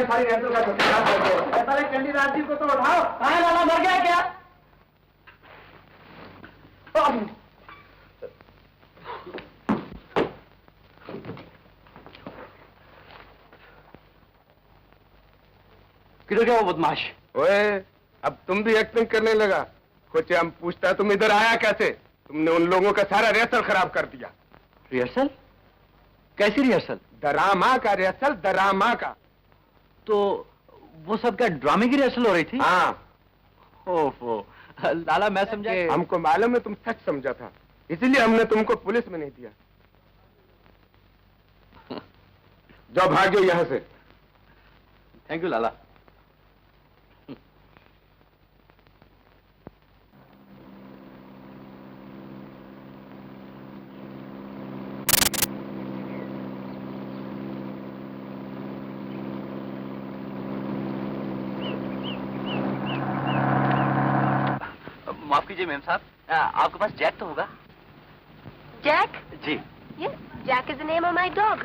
सारी रेसल का पहले चंडीदास जी को तो उठाओ। हाँ लाला मर गया क्या? किधर गया वो बदमाश? ओए, अब तुम भी एक्टिंग करने लगा। कुछ हम पूछता तुम इधर आया कैसे? तुमने उन लोगों का सारा रिहर्सल खराब कर दिया। रिहर्सल? कैसी रिहर्सल? ड्रामा का रिहर्सल, ड्रामा का। तो वो सब क्या ड्रामे की रिहर्सल हो रही थी? हाँ। ओहो, लाला मैं समझा। हमको मालूम है तुम सच समझा था, इसलिए हमने तुमको पुलिस में नहीं दिया। जाओ भागो यहाँ से। Thank you Lala. माफ कीजिए मैम साहब, आपके पास जैक तो होगा? जैक? जी। Yes, Jack is the name of my dog.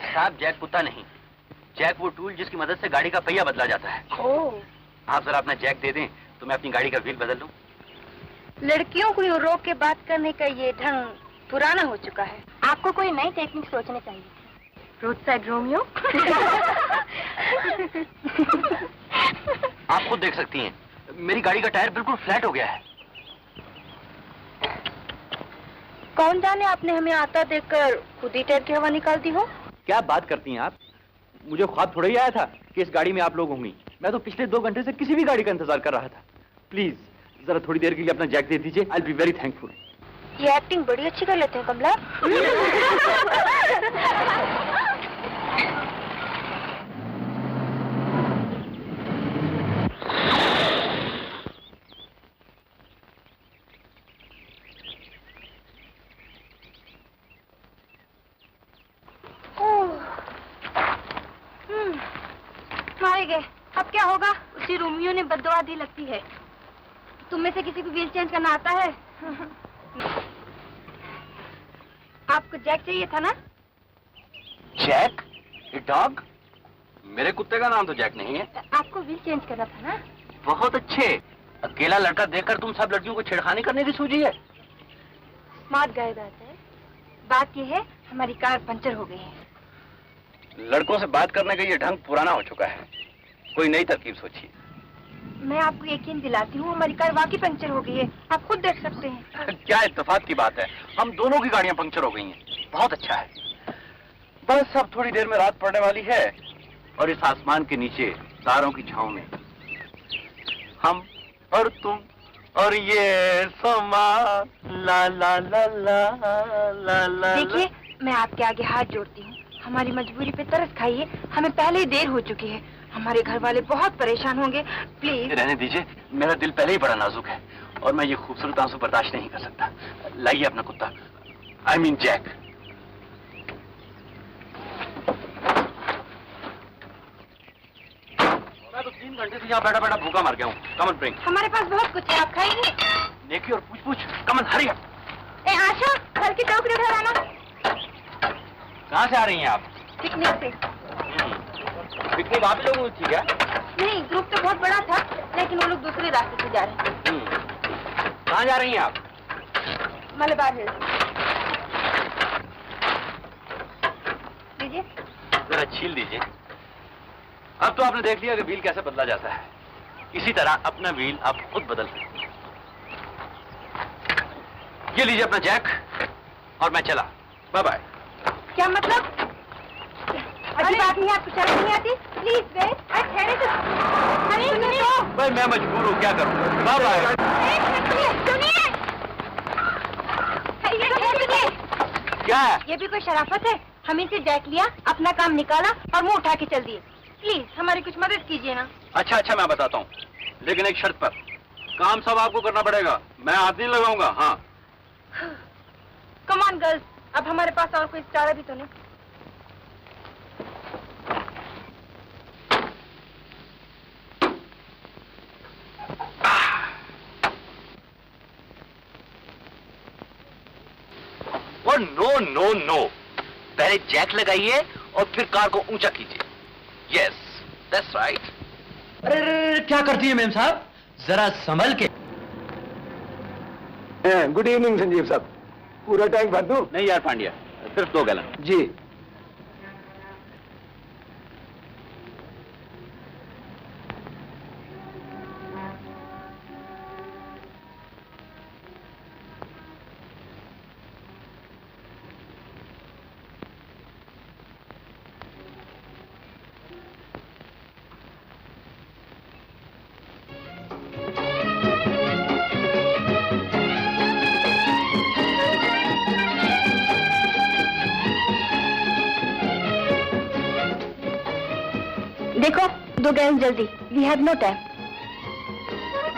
साहब जैक कुत्ता नहीं, जैक वो टूल जिसकी मदद से गाड़ी का पहिया बदला जाता है। ओह। आप जरा अपना जैक दे दें तो मैं अपनी गाड़ी का व्हील बदल लूं। लड़कियों को रोक के बात करने का ये ढंग पुराना हो चुका है। आपको कोई नई टेक्निक सोचनी चाहिए। Road side Romeo. आप खुद देख सकती हैं, मेरी गाड़ी का टायर बिल्कुल फ्लैट हो गया है। कौन जाने आपने हमें आता देखकर खुद ही टायर की हवा निकाल दी हो। क्या बात करती हैं आप? मुझे ख्वाब थोड़ा ही आया था कि इस गाड़ी में आप लोग होंगी। मैं तो पिछले 2 घंटे से किसी भी गाड़ी का इंतजार कर रहा था। प्लीज जरा थोड़ी देर के लिए अपना जैक दे दीजिए। I will be very thankful. ये एक्टिंग बड़ी अच्छी कर लेते हैं कमला। मारे गए। अब क्या होगा? उसी रोमियो ने बददुआ दी लगती है। तुम में से किसी को व्हील चेंज करना आता है? आपको जैक चाहिए था ना? जैक? एक डॉग? मेरे कुत्ते का नाम तो जैक नहीं है। आपको व्हील चेंज करना था ना? बहुत अच्छे। अकेला लड़का देखकर तुम सब लड़कियों को छेड़खानी करने की सूझी है। स्मार्ट गाय बात है। बात यह है हमारी कार पंचर हो गई है। लड़कों से बात करने का ये ढंग पुराना हो चुका है। कोई नई तरकीब सोचिए। मैं आपको यकीन दिलाती हूँ हमारी कार वाकई पंचर हो गई है। आप खुद देख सकते हैं। क्या इत्तेफाक की बात है, हम दोनों की गाड़ियां पंक्चर हो गई हैं। बहुत अच्छा है। बस अब थोड़ी देर में रात पड़ने वाली है और इस आसमान के नीचे तारों की छांव में हम और तुम और ये समा ला ला ला ला ला ला। देखिए मैं आपके आगे हाथ जोड़ती हूँ। हमारी मजबूरी पे तरस खाइए। हमें पहले ही देर हो चुकी है। हमारे घर वाले बहुत परेशान होंगे। प्लीज रहने दीजिए, मेरा दिल पहले ही बड़ा नाजुक है और मैं ये खूबसूरत आंसू बर्दाश्त नहीं कर सकता। लाइए अपना कुत्ता, आई मीन जैक। मैं तो 3 घंटे से यहाँ बैठा बैठा भूखा मर गया हूँ। कमन ब्रिंग। हमारे पास बहुत कुछ है, आप खाएंगे? नेकी और पूछ पूछ। कमन हरी अप। ए आशा, घर की टोकरी उठा लाना। कहाँ से आ रही हैं आप? पिकनिक से। पिकनिक आप लोगों की थी क्या? नहीं, ग्रुप तो बहुत बड़ा था, लेकिन वो लोग दूसरे रास्ते से जा रहे हैं। कहाँ जा रही हैं आप? मलबार हिल्स। लीजिए। जरा छील दीजिए। अब तो आपने देख लिया कि व्हील कैसे बदला जाता है। इसी तरह अपना व्हील आप खुद बदल सकते हैं। ये लीजिए अपना जैक और मैं चला। Bye bye. क्या मतलब? अच्छी बात नहीं है, आपको शर्म नहीं आती? Please wait. ठहरे तो। अरे सुनिए। भाई मैं मजबूर हूँ, क्या करूँ? Bye bye. सुनिए। क्या? ये भी कोई शराफत है? हम इनसे जैक लिया, अपना काम निकाला और मुंह उठा के चल दिए। प्लीज हमारी कुछ मदद कीजिए ना। अच्छा अच्छा मैं बताता हूँ, लेकिन एक शर्त पर। काम सब आपको करना पड़ेगा, मैं हाथ नहीं लगाऊंगा। हाँ कम ऑन गर्ल्स, अब हमारे पास और कोई चारा भी तो नहीं। और नो नो नो, पहले जैक लगाइए और फिर कार को ऊंचा कीजिए। Yes, that's right. अरे क्या करती है मेम साहब, जरा संभल के। गुड इवनिंग संजीव साहब, पूरा टैंक भर दूं? नहीं यार पांड्या, सिर्फ 2 गैलन। जी। देखो 2 गैलन जल्दी, वी हैव नो टाइम।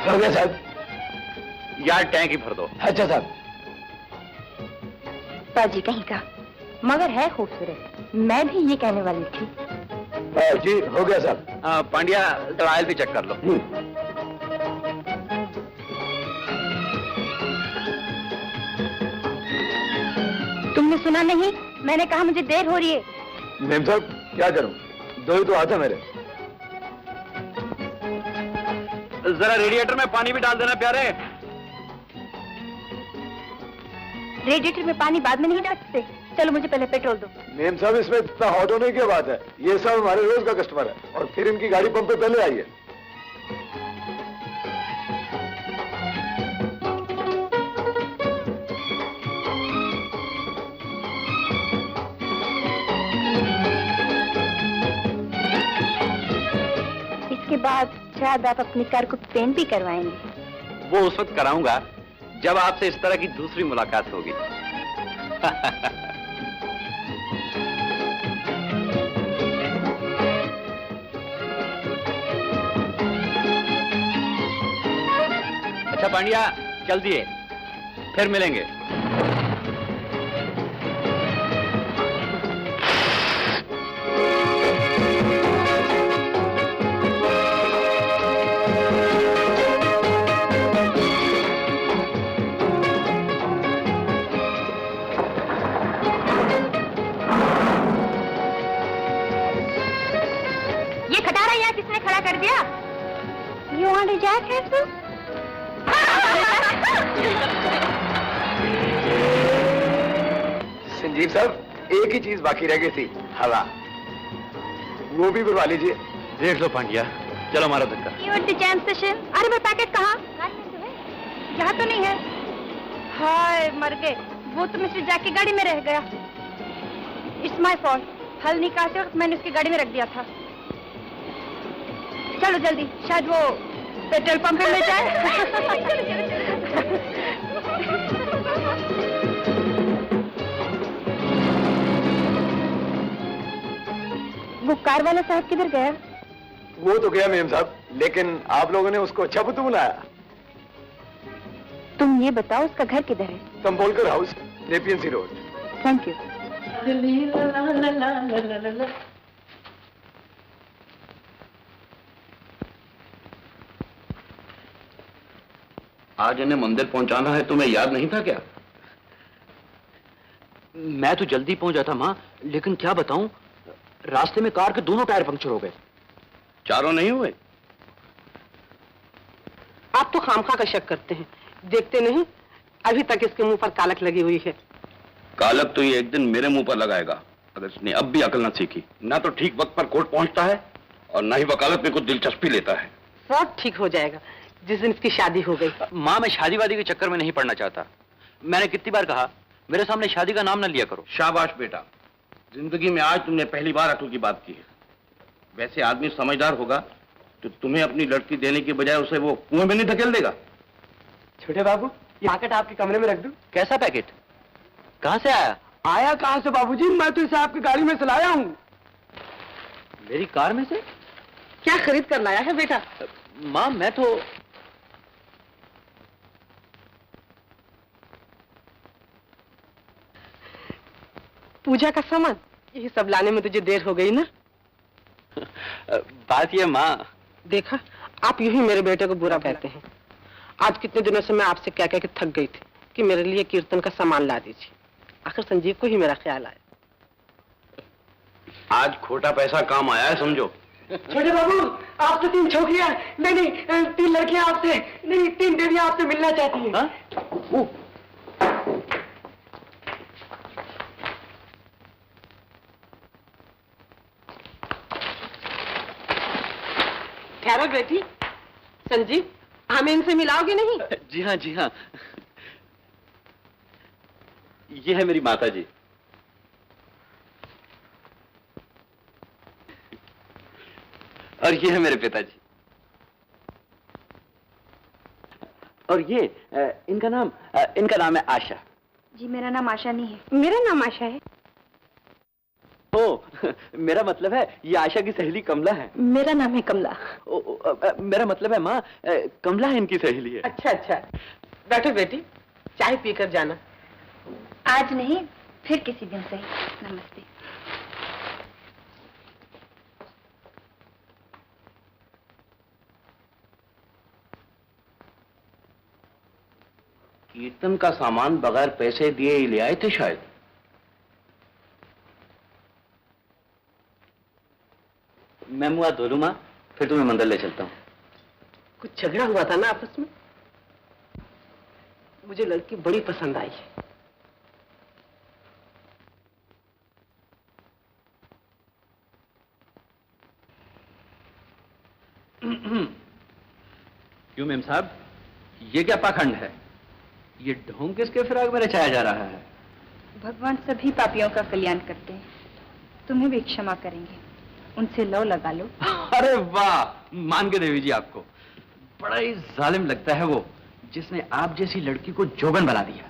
हो गया साहब। यार टैंक ही भर दो। अच्छा साहब। पाजी कहीं का, मगर है खूबसूरत। मैं भी ये कहने वाली थी। जी हो गया साहब। पांड्या ऑयल भी चेक कर लो। तुमने सुना नहीं? मैंने कहा मुझे देर हो रही है। मेम साहब क्या करूं, 2 ही तो हाथ है मेरे। जरा रेडिएटर में पानी भी डाल देना प्यारे। रेडिएटर में पानी बाद में नहीं डाल सकते? चलो मुझे पहले पेट्रोल दो। मेम साहब इसमें इतना हॉट होने की बात है, ये सब हमारे रोज का कस्टमर है और फिर इनकी गाड़ी पंप पे पहले आई है। इसके बाद शायद आप अपनी कार को पेंट भी करवाएंगे। वो उस वक्त कराऊंगा जब आपसे इस तरह की दूसरी मुलाकात होगी। अच्छा पांड्या चल दिए, फिर मिलेंगे। कर दिया। You want a jacket? Sanjeev साहब एक ही चीज बाकी रह गई थी, हवा। वो भी भरवा लीजिए। देख लो पांड्या, चलो हमारा धक्का। You want the jam session? अरे मैं पैकेट कहाँ? यहाँ तो नहीं है। हाय मर गए, वो तो मिस्टर जैक की गाड़ी में रह गया। It's my fault। हल निकालते वक्त मैंने उसकी गाड़ी में रख दिया था। चलो जल्दी, शायद वो पेट्रोल पंप पे मिल जाए। वो कार वाला साहब किधर गया? वो तो गया मेम साहब, लेकिन आप लोगों ने उसको अच्छा बुद्धू बनाया। तुम ये बताओ उसका घर किधर है? Sambolkar house, Nepean sea road. Thank you. आज इन्हें मंदिर पहुंचाना है, तुम्हें याद नहीं था क्या? मैं तो जल्दी पहुंच जाता माँ, लेकिन क्या बताऊं, रास्ते में कार के दोनों टायर पंक्चर हो गए। चारों नहीं हुए? आप तो खामखा का शक करते हैं, देखते नहीं अभी तक इसके मुंह पर कालक लगी हुई है। कालक तो ये एक दिन मेरे मुंह पर लगाएगा, अगर इसने अब भी अकल न सीखी। ना तो ठीक वक्त पर कोर्ट पहुंचता है और ना ही वकालत में कुछ दिलचस्पी लेता है। सब ठीक हो जाएगा जिस दिन इसकी शादी हो गई। माँ मैं शादी वादी के चक्कर में नहीं पड़ना चाहता। मैंने कितनी बार कहा मेरे सामने शादी का नाम न लिया करो। शाबाश बेटा, जिंदगी में आज तुमने पहली बार अकल की बात की है। वैसे आदमी समझदार होगा तो तुम्हें अपनी लड़की देने की बजाय उसे वो कुएं में नहीं धकेल देगा। छोटे बाबू, ये पैकेट आपके कमरे में रख दूं? कैसा पैकेट? कहाँ से आया? आया कहाँ से बाबूजी, मैं तो इसे आपकी गाड़ी में से लाया हूँ। मेरी कार में से? क्या खरीद कर लाया है बेटा? माँ मैं तो पूजा का सामान, यही सब लाने में तुझे देर हो गई ना। बात ये माँ, देखा आप यूं ही मेरे बेटे को बुरा कहते हैं। आज कितने दिनों से मैं आपसे कह के थक गई थी कि मेरे लिए कीर्तन का सामान ला दीजिए। आखिर संजीव को ही मेरा ख्याल आया। आज खोटा पैसा काम आया है समझो। छोटे बाबू, आपसे 3 छोकरियां, नहीं 3 लड़कियां आपसे, नहीं 3 देवियां आपसे मिलना चाहती हैं। ठहरो बेटी, संजीव हमें इनसे मिलाओगे नहीं? जी हाँ जी हाँ, ये है मेरी माता जी। और ये है मेरे पिताजी। और ये इनका नाम है आशा। जी मेरा नाम आशा नहीं है, मेरा नाम आशा है। ओ, मेरा मतलब है ये आशा की सहेली कमला है। मेरा नाम है कमला। मेरा मतलब है माँ, कमला है इनकी सहेली है। अच्छा अच्छा, बैठो बेटी, चाय पीकर जाना। आज नहीं, फिर किसी दिन सही। नमस्ते। कीर्तन का सामान बगैर पैसे दिए ही ले आए थे शायद। मैं मुँह हाथ धो लूँ माँ, फिर तुम्हें मंदिर ले चलता हूँ। कुछ झगड़ा हुआ था ना आपस में? मुझे लड़की बड़ी पसंद आई है। क्यों मेम साहब, ये क्या पाखंड है? ये ढोंग किसके फिराक में रचाया जा रहा है? भगवान सभी पापियों का कल्याण करते हैं, तुम्हें भी क्षमा करेंगे। उनसे लौ लगा लो। अरे वाह, मान के देवी जी आपको। बड़ा ही जालिम लगता है वो, जिसने आप जैसी लड़की को जोबन बना दिया।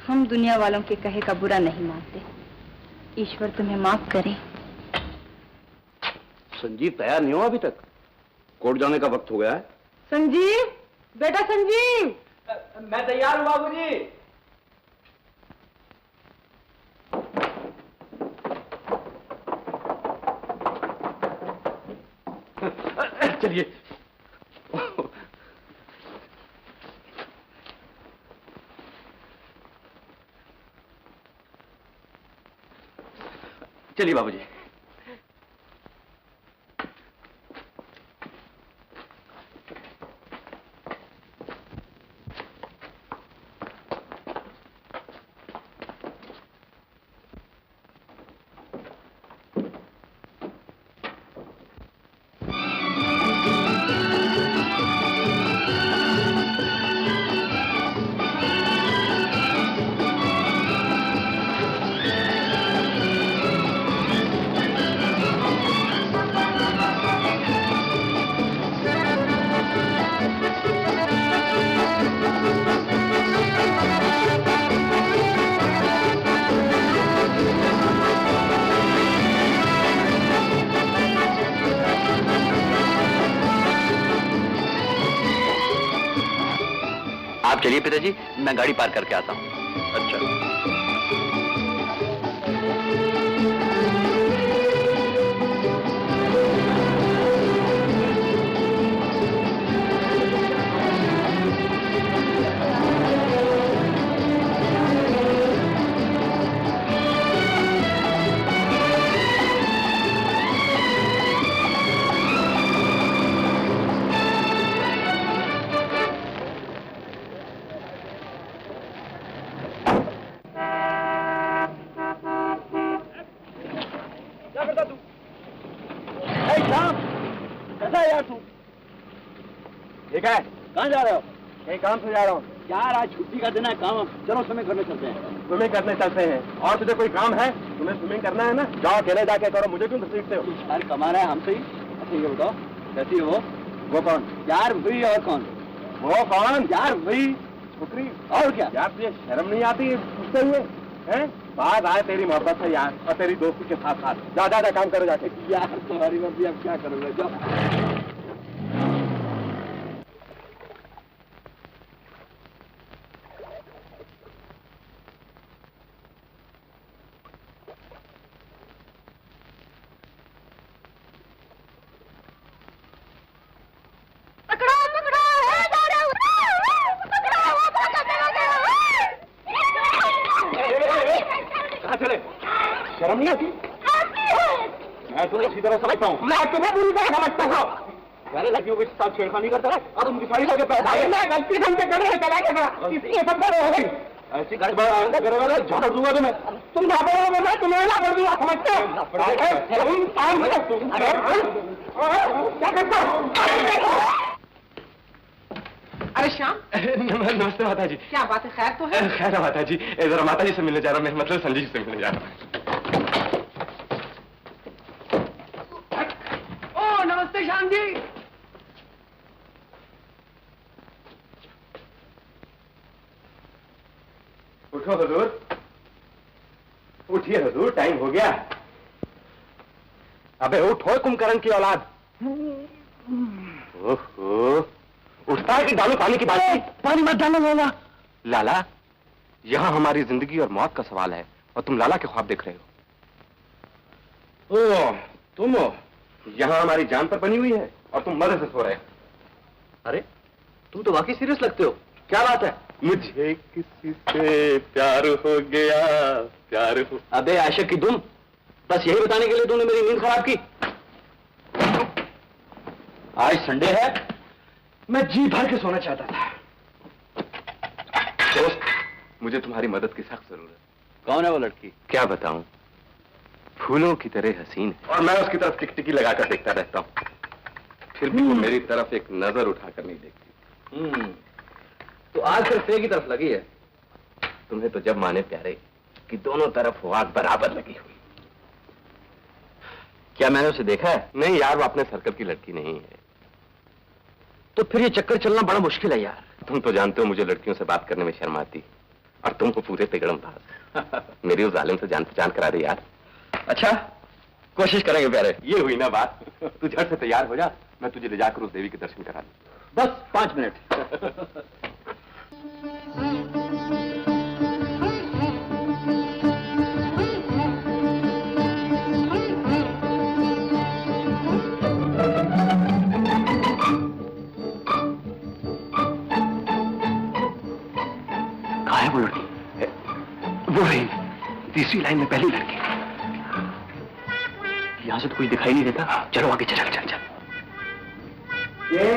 हम दुनिया वालों के कहे का बुरा नहीं मानते। ईश्वर तुम्हें माफ करे। संजीव तैयार नहीं हुआ अभी तक? कोर्ट जाने का वक्त हो गया है। संजीव, बेटा संजीव। मैं तैयार हूँ बाबूजी। चलिए। चलिए बाबूजी। आप चलिए पिताजी, मैं गाड़ी पार्क करके आता हूँ। अच्छा। ठीक है, कहाँ जा रहे हो? कहीं काम से जा रहा हूँ। यार आज छुट्टी का दिन है, काम। चलो स्विमिंग करने चलते हैं। स्विमिंग करने चलते हैं। और तुझे कोई काम है? तुम्हें स्विमिंग करना है ना, जाओ अकेले जाके करो, मुझे क्यों सीखते हो? यार कमाना है हमसे ही। अच्छा ये बताओ, कैसी है वो कौन? यार वही, और कौन? वो कौन? यार वही छोकरी। और क्या? यार तुझे शर्म नहीं आती पूछते हुए? हैं? बात आए तेरी मोहब्बत है यार, और तेरी दोस्ती के साथ साथ। जा काम करो जाके। यार तुम्हारी मर्जी, अब क्या करोगे? जाओ। कहाँ चले? शर्म नहीं आती? मैं तुम्हें अच्छी तरह समझता हूँ। मैं तुम्हें पूरी तरह समझता हूँ। मैंने लड़कियों के साथ छेड़खानी करता है और उनकी सारी लगे पैसा मैं गलती ढंग से कर रहे चला गया इसलिए सब हो गई। ऐसी गाड़ी करेगा झाड़ दूंगा तुम्हें। तुम ना पड़ोगे मैं तुम्हें ना कर दूंगा समझते हो? क्या करता? अरे श्याम, नमस्ते माता जी। क्या बात है, खैर तो है? खैर है माता जी, जरा माता जी से मिलने जा रहा हूँ मैं, मतलब संजय जी से मिलने जा रहा हूँ। ओ नमस्ते श्याम जी। उठो हुजूर, उठिए हुजूर, टाइम हो गया। अबे उठो कुंभकर्ण की औलाद। ओहो, उठता है कि डालो पानी की बाल्टी? पानी मत डालो लाला। लाला, यहाँ हमारी जिंदगी और मौत का सवाल है और तुम लाला के ख्वाब देख रहे हो। ओ, तुम हो? यहाँ हमारी जान पर बनी हुई है और तुम मजे से सो रहे हो। अरे तुम तो वाकई सीरियस लगते हो। क्या बात है? मुझे किसी से प्यार हो गया, प्यार हो। अबे आशिक की तुम, बस यही बताने के लिए तूने मेरी नींद खराब की। आज संडे है, मैं जी भर के सोना चाहता था। दोस्त, मुझे तुम्हारी मदद की सख्त जरूरत है। कौन है वो लड़की? क्या बताऊं, फूलों की तरह हसीन है और मैं उसकी तरफ टिकटिकी लगाकर देखता रहता हूँ, फिर भी वो मेरी तरफ एक नजर उठाकर नहीं देखती। तो आज फिर फे की तरफ लगी है। तुम्हें तो जब माने प्यारे कि दोनों तरफ आग बराबर लगी हुई। क्या मैंने उसे देखा है? नहीं यार, वो अपने सर्कल की लड़की नहीं है। तो फिर ये चक्कर चलना बड़ा मुश्किल है यार। तुम तो जानते हो मुझे लड़कियों से बात करने में शर्म आती, और तुमको पूरे तिगड़म बाज। मेरी उस जालिम से जान पहचान करा दी यार। अच्छा, कोशिश करेंगे प्यारे। ये हुई ना बात। तू झट से तैयार हो जा, मैं तुझे ले जाकर उस देवी के दर्शन करा दूं। बस 5 मिनट। कहाँ है वो लड़की? वो है तीसरी लाइन में पहली लड़की। यहां से तो कोई दिखाई नहीं देता। चलो आगे चल चल चल। ये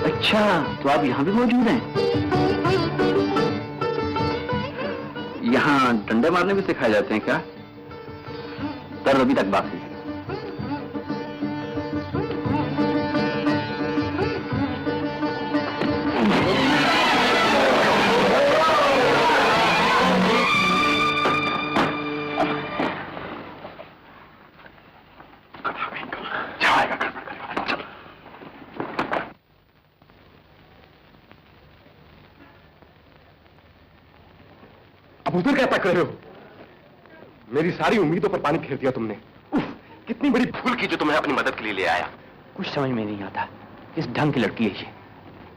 अच्छा, तो आप यहाँ भी मौजूद हैं? यहाँ डंडे मारने भी सिखाए जाते हैं क्या? दर्द अभी तक बाकी है। अब उधर क्या तक रहे हो? मेरी सारी उम्मीदों पर पानी फेर दिया तुमने। उफ, कितनी बड़ी भूल की जो तुम्हें अपनी मदद के लिए ले आया। कुछ समझ में नहीं आता, किस ढंग की लड़की है ये।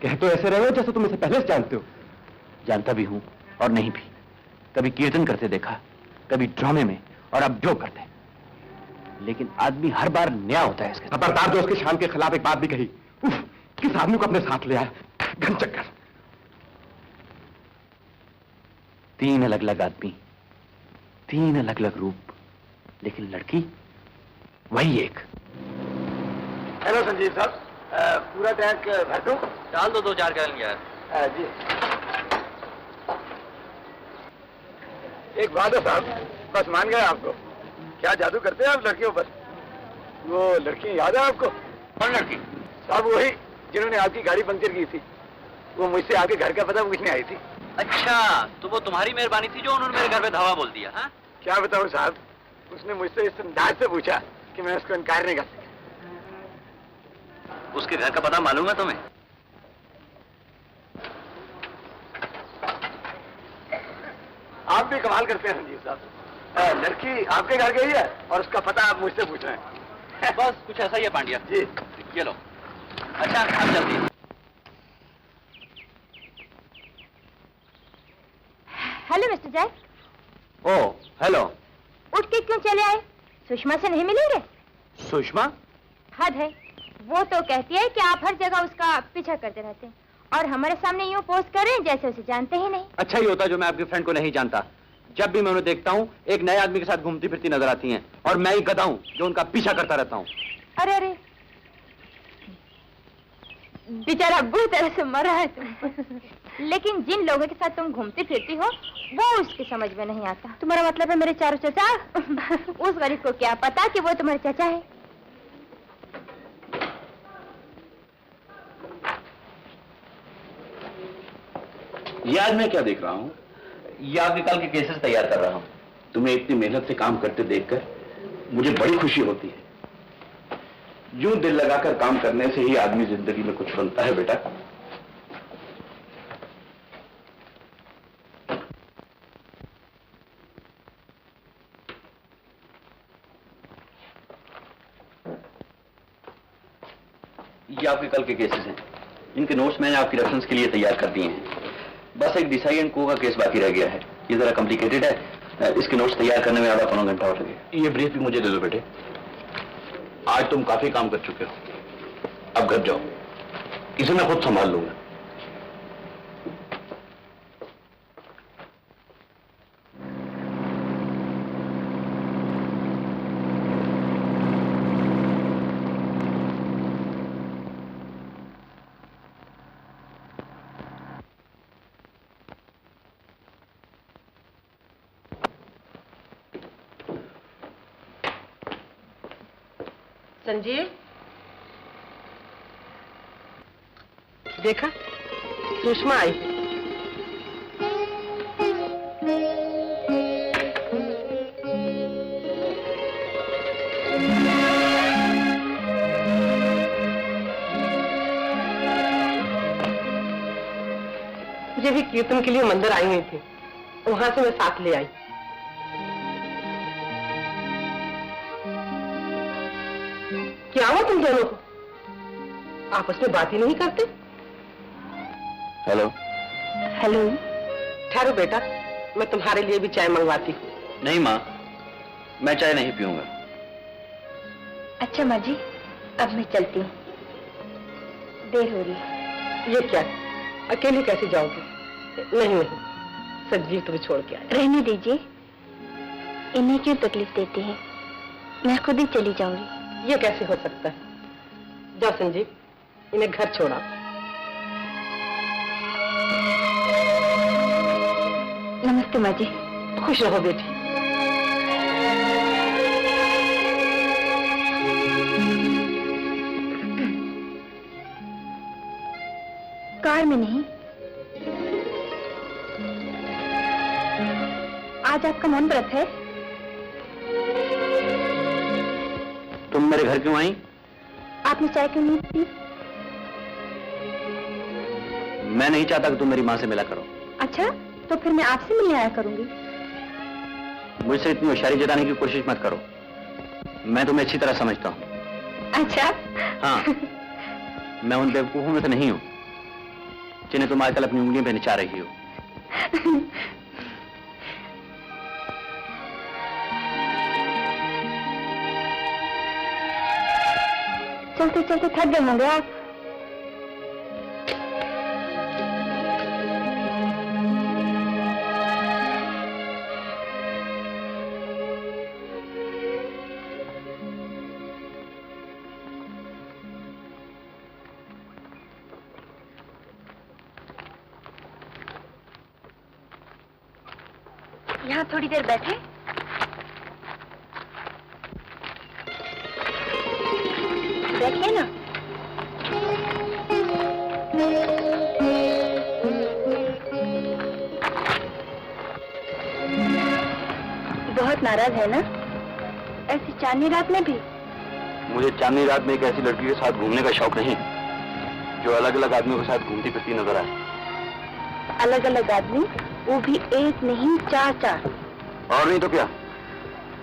कह तो ऐसे रहे हो जैसे तुम इसे पहले से जानते हो। जानता भी हूं और नहीं भी। कभी कीर्तन करते देखा, कभी ड्रामे में, और अब जो करते। लेकिन आदमी हर बार नया होता है इसके। खबरदार जो उसके शान के खिलाफ एक बात भी कही। उफ, किस आदमी को अपने साथ ले आया? घन चक्कर। 3 अलग अलग आदमी, 3 अलग अलग रूप, लेकिन लड़की वही एक। हेलो संजीव साहब, पूरा टैंक भर दूं? डाल दो 2-4 गैलन यार। जी। एक बात है साहब, बस मान गए आपको। क्या जादू करते हैं आप लड़कियों पर? वो लड़की याद है आपको? कौन लड़की? साहब वही जिन्होंने आपकी गाड़ी पंक्चर की थी। वो मुझसे आके घर का पता पूछने आई थी। अच्छा, तो वो तुम्हारी मेहरबानी थी जो उन्होंने मेरे घर पे धावा बोल दिया? हाँ? क्या बताऊं साहब, उसने मुझसे इस अंदाज से पूछा कि मैं उसको इनकार नहीं कर सका। उसके घर का पता मालूम है तुम्हें? आप आप भी कमाल करते हैं रंजीत साहब। लड़की आपके घर गई है और उसका पता आप मुझसे पूछ रहे हैं। बस कुछ ऐसा ही है पांड्या जी। ये लो। अच्छा आप जल्दी। Hello mister Jack. Oh hello. उठ के क्यों चले आए? सुषमा से नहीं मिलेंगे? सुषमा? हद है, वो तो कहती है कि आप हर जगह उसका पीछा करते रहते हैं और हमारे सामने यूं पोस्ट कर रहे हैं जैसे उसे जानते ही नहीं। अच्छा ही होता जो मैं आपके फ्रेंड को नहीं जानता। जब भी मैं उन्हें देखता हूँ एक नए आदमी के साथ घूमती फिरती नजर आती हैं और मैं ही गधा हूँ जो उनका पीछा करता रहता हूँ। अरे अरे, बेचारा बुरी तरह से मरा है तुम। लेकिन जिन लोगों के साथ तुम घूमती फिरती हो वो उसकी समझ में नहीं आता। तुम्हारा मतलब है मेरे चारों चाचा? उस गरीब को क्या पता कि वो तुम्हारे चाचा है। ये आज मैं क्या देख रहा हूँ? ये आपके कल के केसेस तैयार कर रहा हूँ। तुम्हें इतनी मेहनत से काम करते देखकर मुझे बड़ी खुशी होती है। यूं दिल लगाकर काम करने से ही आदमी जिंदगी में कुछ बनता है बेटा। ये आपके कल के केसेस हैं। इनके नोट्स मैंने आपकी रेफरेंस के लिए तैयार कर दिए हैं। बस एक देसाई एंड को का केस बाकी रह गया है। ये जरा कॉम्प्लिकेटेड है, इसके नोट्स तैयार करने में आधा पौना घंटा और लगेगा। ये ब्रीफ भी मुझे दे दो बेटे। आज तुम काफी काम कर चुके हो, अब घर जाओ, इसे मैं खुद संभाल लूंगा। संजीव, देखा सुषमा आई। मुझे भी कीर्तन के लिए मंदिर आई हुई थी, वहां से मैं साथ ले आई। क्या हुआ तुम दोनों को? आपस में बात ही नहीं करते? हेलो। हेलो। ठहरो बेटा, मैं तुम्हारे लिए भी चाय मंगवाती हूँ। नहीं माँ, मैं चाय नहीं पीऊंगा। अच्छा माँ जी, अब मैं चलती हूँ, देर हो रही है। ये क्या, अकेले कैसे जाओगी? नहीं नहीं, संजीव तुम्हें छोड़ के आए। रहने दीजिए, इन्हें क्यों तकलीफ देती है, मैं खुद ही चली जाऊंगी। ये कैसे हो सकता है? जाओ संजीव, इन्हें घर छोड़ा। नमस्ते माँ जी। खुश रहो बेटी। कार में नहीं, आज आपका मौन व्रत है? तुम मेरे घर क्यों आई? आपने चाय क्यों नहीं पी? मैं नहीं चाहता कि तुम मेरी माँ से मिला करो। अच्छा, तो फिर मैं आपसे मिलने आया करूंगी। मुझसे इतनी होशियारी जताने की कोशिश मत करो, मैं तुम्हें अच्छी तरह समझता हूँ। अच्छा। हाँ, मैं उन बेवकूफों में से नहीं हूँ जिन्हें तुम आजकल अपनी उंगलियों पे नचा रही हो। चलते चलते थक गए होंगे आप। यहाँ थोड़ी देर बैठे। बैठिए ना। बहुत नाराज है ना, ऐसी चांदनी रात में भी? मुझे चांदनी रात में एक ऐसी लड़की के साथ घूमने का शौक नहीं जो अलग अलग आदमियों के साथ घूमती फिरती नजर आए। अलग अलग आदमी? वो भी एक नहीं 4 और नहीं तो क्या?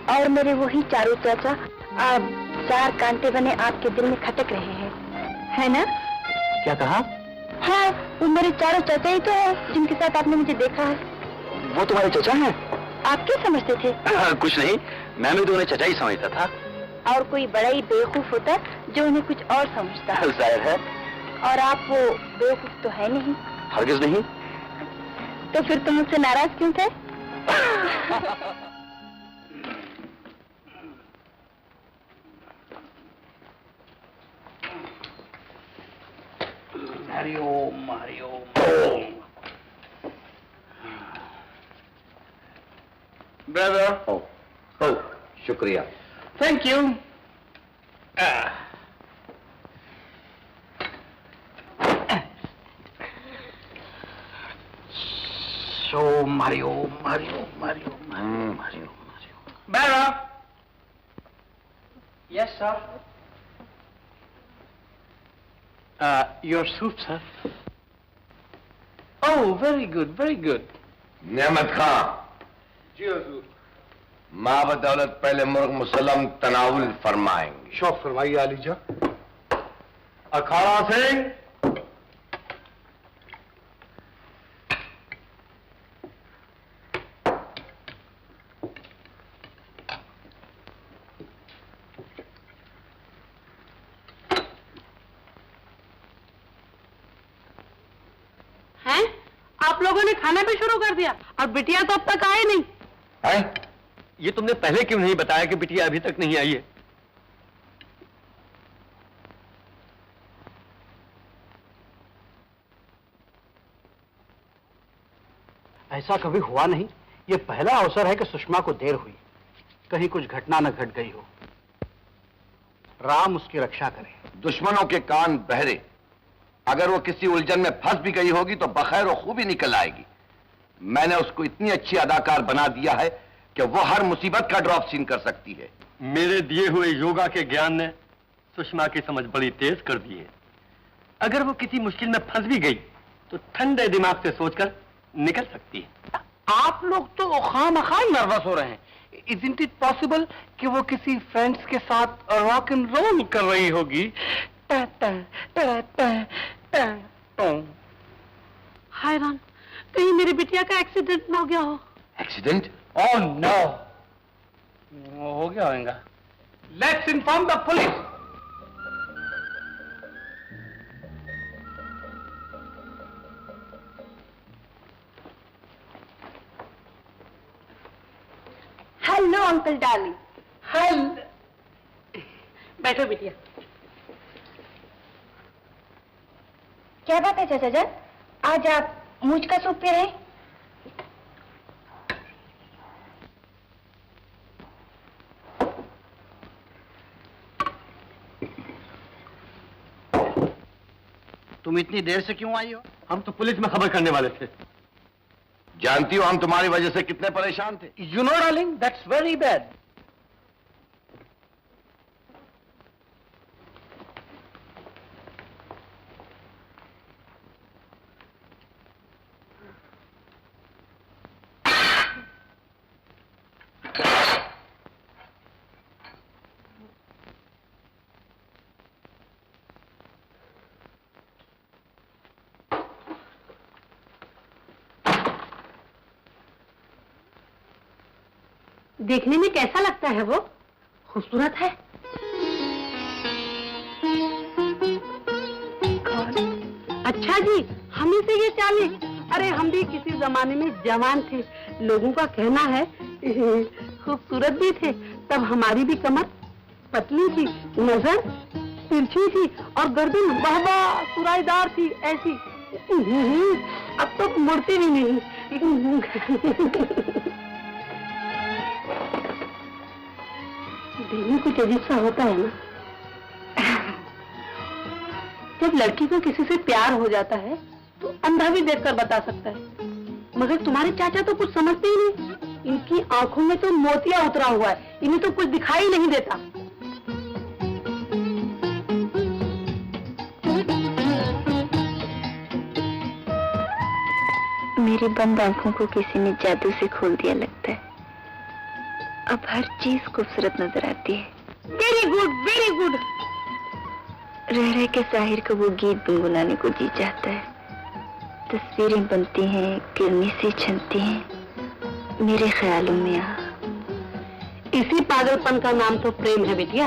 और मेरे वही चारों चाचा अब 4 कांटे बने आपके दिल में खटक रहे हैं, है ना? क्या कहा? हाँ, वो मेरे चारों चाचा ही तो है जिनके साथ आपने मुझे देखा है। वो तुम्हारे चचा हैं? आप क्या समझते थे? कुछ नहीं, मैं भी तो उन्हें चचा ही समझता था। और कोई बड़ा ही बेवकूफ होता जो उन्हें कुछ और समझता। जाहिर है। और आप वो बेवकूफ तो है नहीं। हरगिज नहीं। तो फिर तुम मुझसे नाराज क्यों थे? हरिओम हरिओम। ब्रदर। ओ, शुक्रिया। Thank you. So Mario. Brother. Yes, sir. Your soup, sir. Oh, very good, very good. नेमत खां। जी हुजूर। माँ बदौलत पहले मुर्ग मुसल्लम तनावुल फरमाएंगे। शौक फरमाइए आली जा। अखाड़ा सिंह। हैं? आप लोगों ने खाना भी शुरू कर दिया और बिटिया तो अब तक आए नहीं। हैं? ये तुमने पहले क्यों नहीं बताया कि बिटिया अभी तक नहीं आई है? ऐसा कभी हुआ नहीं। ये पहला अवसर है कि सुषमा को देर हुई। कहीं कुछ घटना न घट गई हो। राम उसकी रक्षा करे। दुश्मनों के कान बहरे। अगर वो किसी उलझन में फंस भी गई होगी तो बखैर वो खूबी निकल आएगी। मैंने उसको इतनी अच्छी अदाकार बना दिया है कि वो हर मुसीबत का ड्रॉप सीन कर सकती है। मेरे दिए हुए योगा के ज्ञान ने सुषमा की समझ बड़ी तेज कर दी है। अगर वो किसी मुश्किल में फंस भी गई तो ठंडे दिमाग से सोचकर निकल सकती है। आप लोग तो खामखा नर्वस हो रहे हैं। Isn't it possible कि वो किसी फ्रेंड्स के साथ रॉक एंड रोल कर रही होगी? हाय राम, कहीं मेरी बिटिया का एक्सीडेंट ना हो गया हो। एक्सीडेंट? Oh no! हो गया होगा। Let's inform the police. Hello uncle darling. बैठो बिटिया। क्या बात है चाचा जान, आज आप मूंछ का सूप पी रहे हैं? तुम इतनी देर से क्यों आई हो? हम तो पुलिस में खबर करने वाले थे। जानती हो हम तुम्हारी वजह से कितने परेशान थे? You know, darling, that's very bad. देखने में कैसा लगता है वो? खूबसूरत है। अच्छा जी, हम ही से ये चाले। अरे हम भी किसी जमाने में जवान थे। लोगों का कहना है खूबसूरत भी थे। तब हमारी भी कमर पतली थी, नजर तिरछी थी और गर्दन बहबा सुराईदार थी ऐसी। अब तो मुड़ती भी नहीं। देखने कुछ अजीब सा होता है ना। जब लड़की को किसी से प्यार हो जाता है तो अंधा भी देखकर बता सकता है, मगर तुम्हारे चाचा तो कुछ समझते ही नहीं। इनकी आंखों में तो मोतिया उतरा हुआ है, इन्हें तो कुछ दिखाई नहीं देता। मेरे मेरी बंद आंखों को किसी ने जादू से खोल दिया लगता है। अब हर चीज खूबसूरत नजर आती है। Very good, very good. रह रह के साहिर का वो गीत गुनगुनाने को जी चाहता है। तस्वीरें बनती हैं, किरनी से छनती हैं मेरे ख्यालों में आ। इसी पागलपन का नाम तो प्रेम है बिटिया।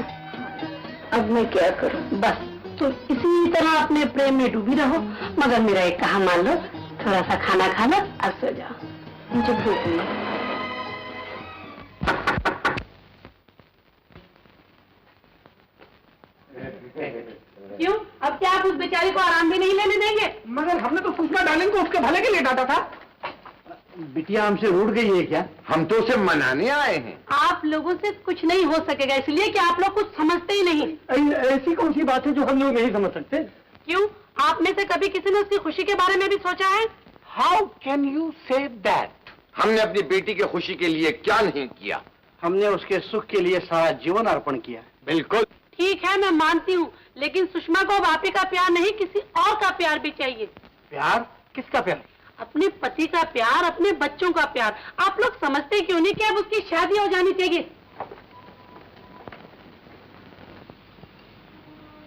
अब मैं क्या करूं? बस तो इसी तरह अपने प्रेम में डूबी रहो, मगर मेरा एक कहा मान लो, थोड़ा सा खाना खा लो और सो जाओ। मुझे भूख नहीं। क्यों? अब क्या आप उस बेचारी को आराम भी नहीं लेने देंगे? मगर हमने तो सुषमा डार्लिंग को उसके भले के लिए डांटा था। बिटिया हमसे रूठ गई है क्या? हम तो उसे मनाने आए हैं। आप लोगों से कुछ नहीं हो सकेगा, इसलिए कि आप लोग कुछ समझते ही नहीं। ऐसी कौन सी बात है जो हम लोग नहीं समझ सकते? क्यों? आप में से कभी किसी ने उसकी खुशी के बारे में भी सोचा है? How can you say that? हमने अपनी बेटी की खुशी के लिए क्या नहीं किया? हमने उसके सुख के लिए सारा जीवन अर्पण किया। बिल्कुल। ठीक है, मैं मानती हूँ, लेकिन सुषमा को अब आप ही का प्यार नहीं, किसी और का प्यार भी चाहिए। प्यार? किसका प्यार? अपने पति का प्यार, अपने बच्चों का प्यार। आप लोग समझते क्यों नहीं कि अब उसकी शादी हो जानी चाहिए?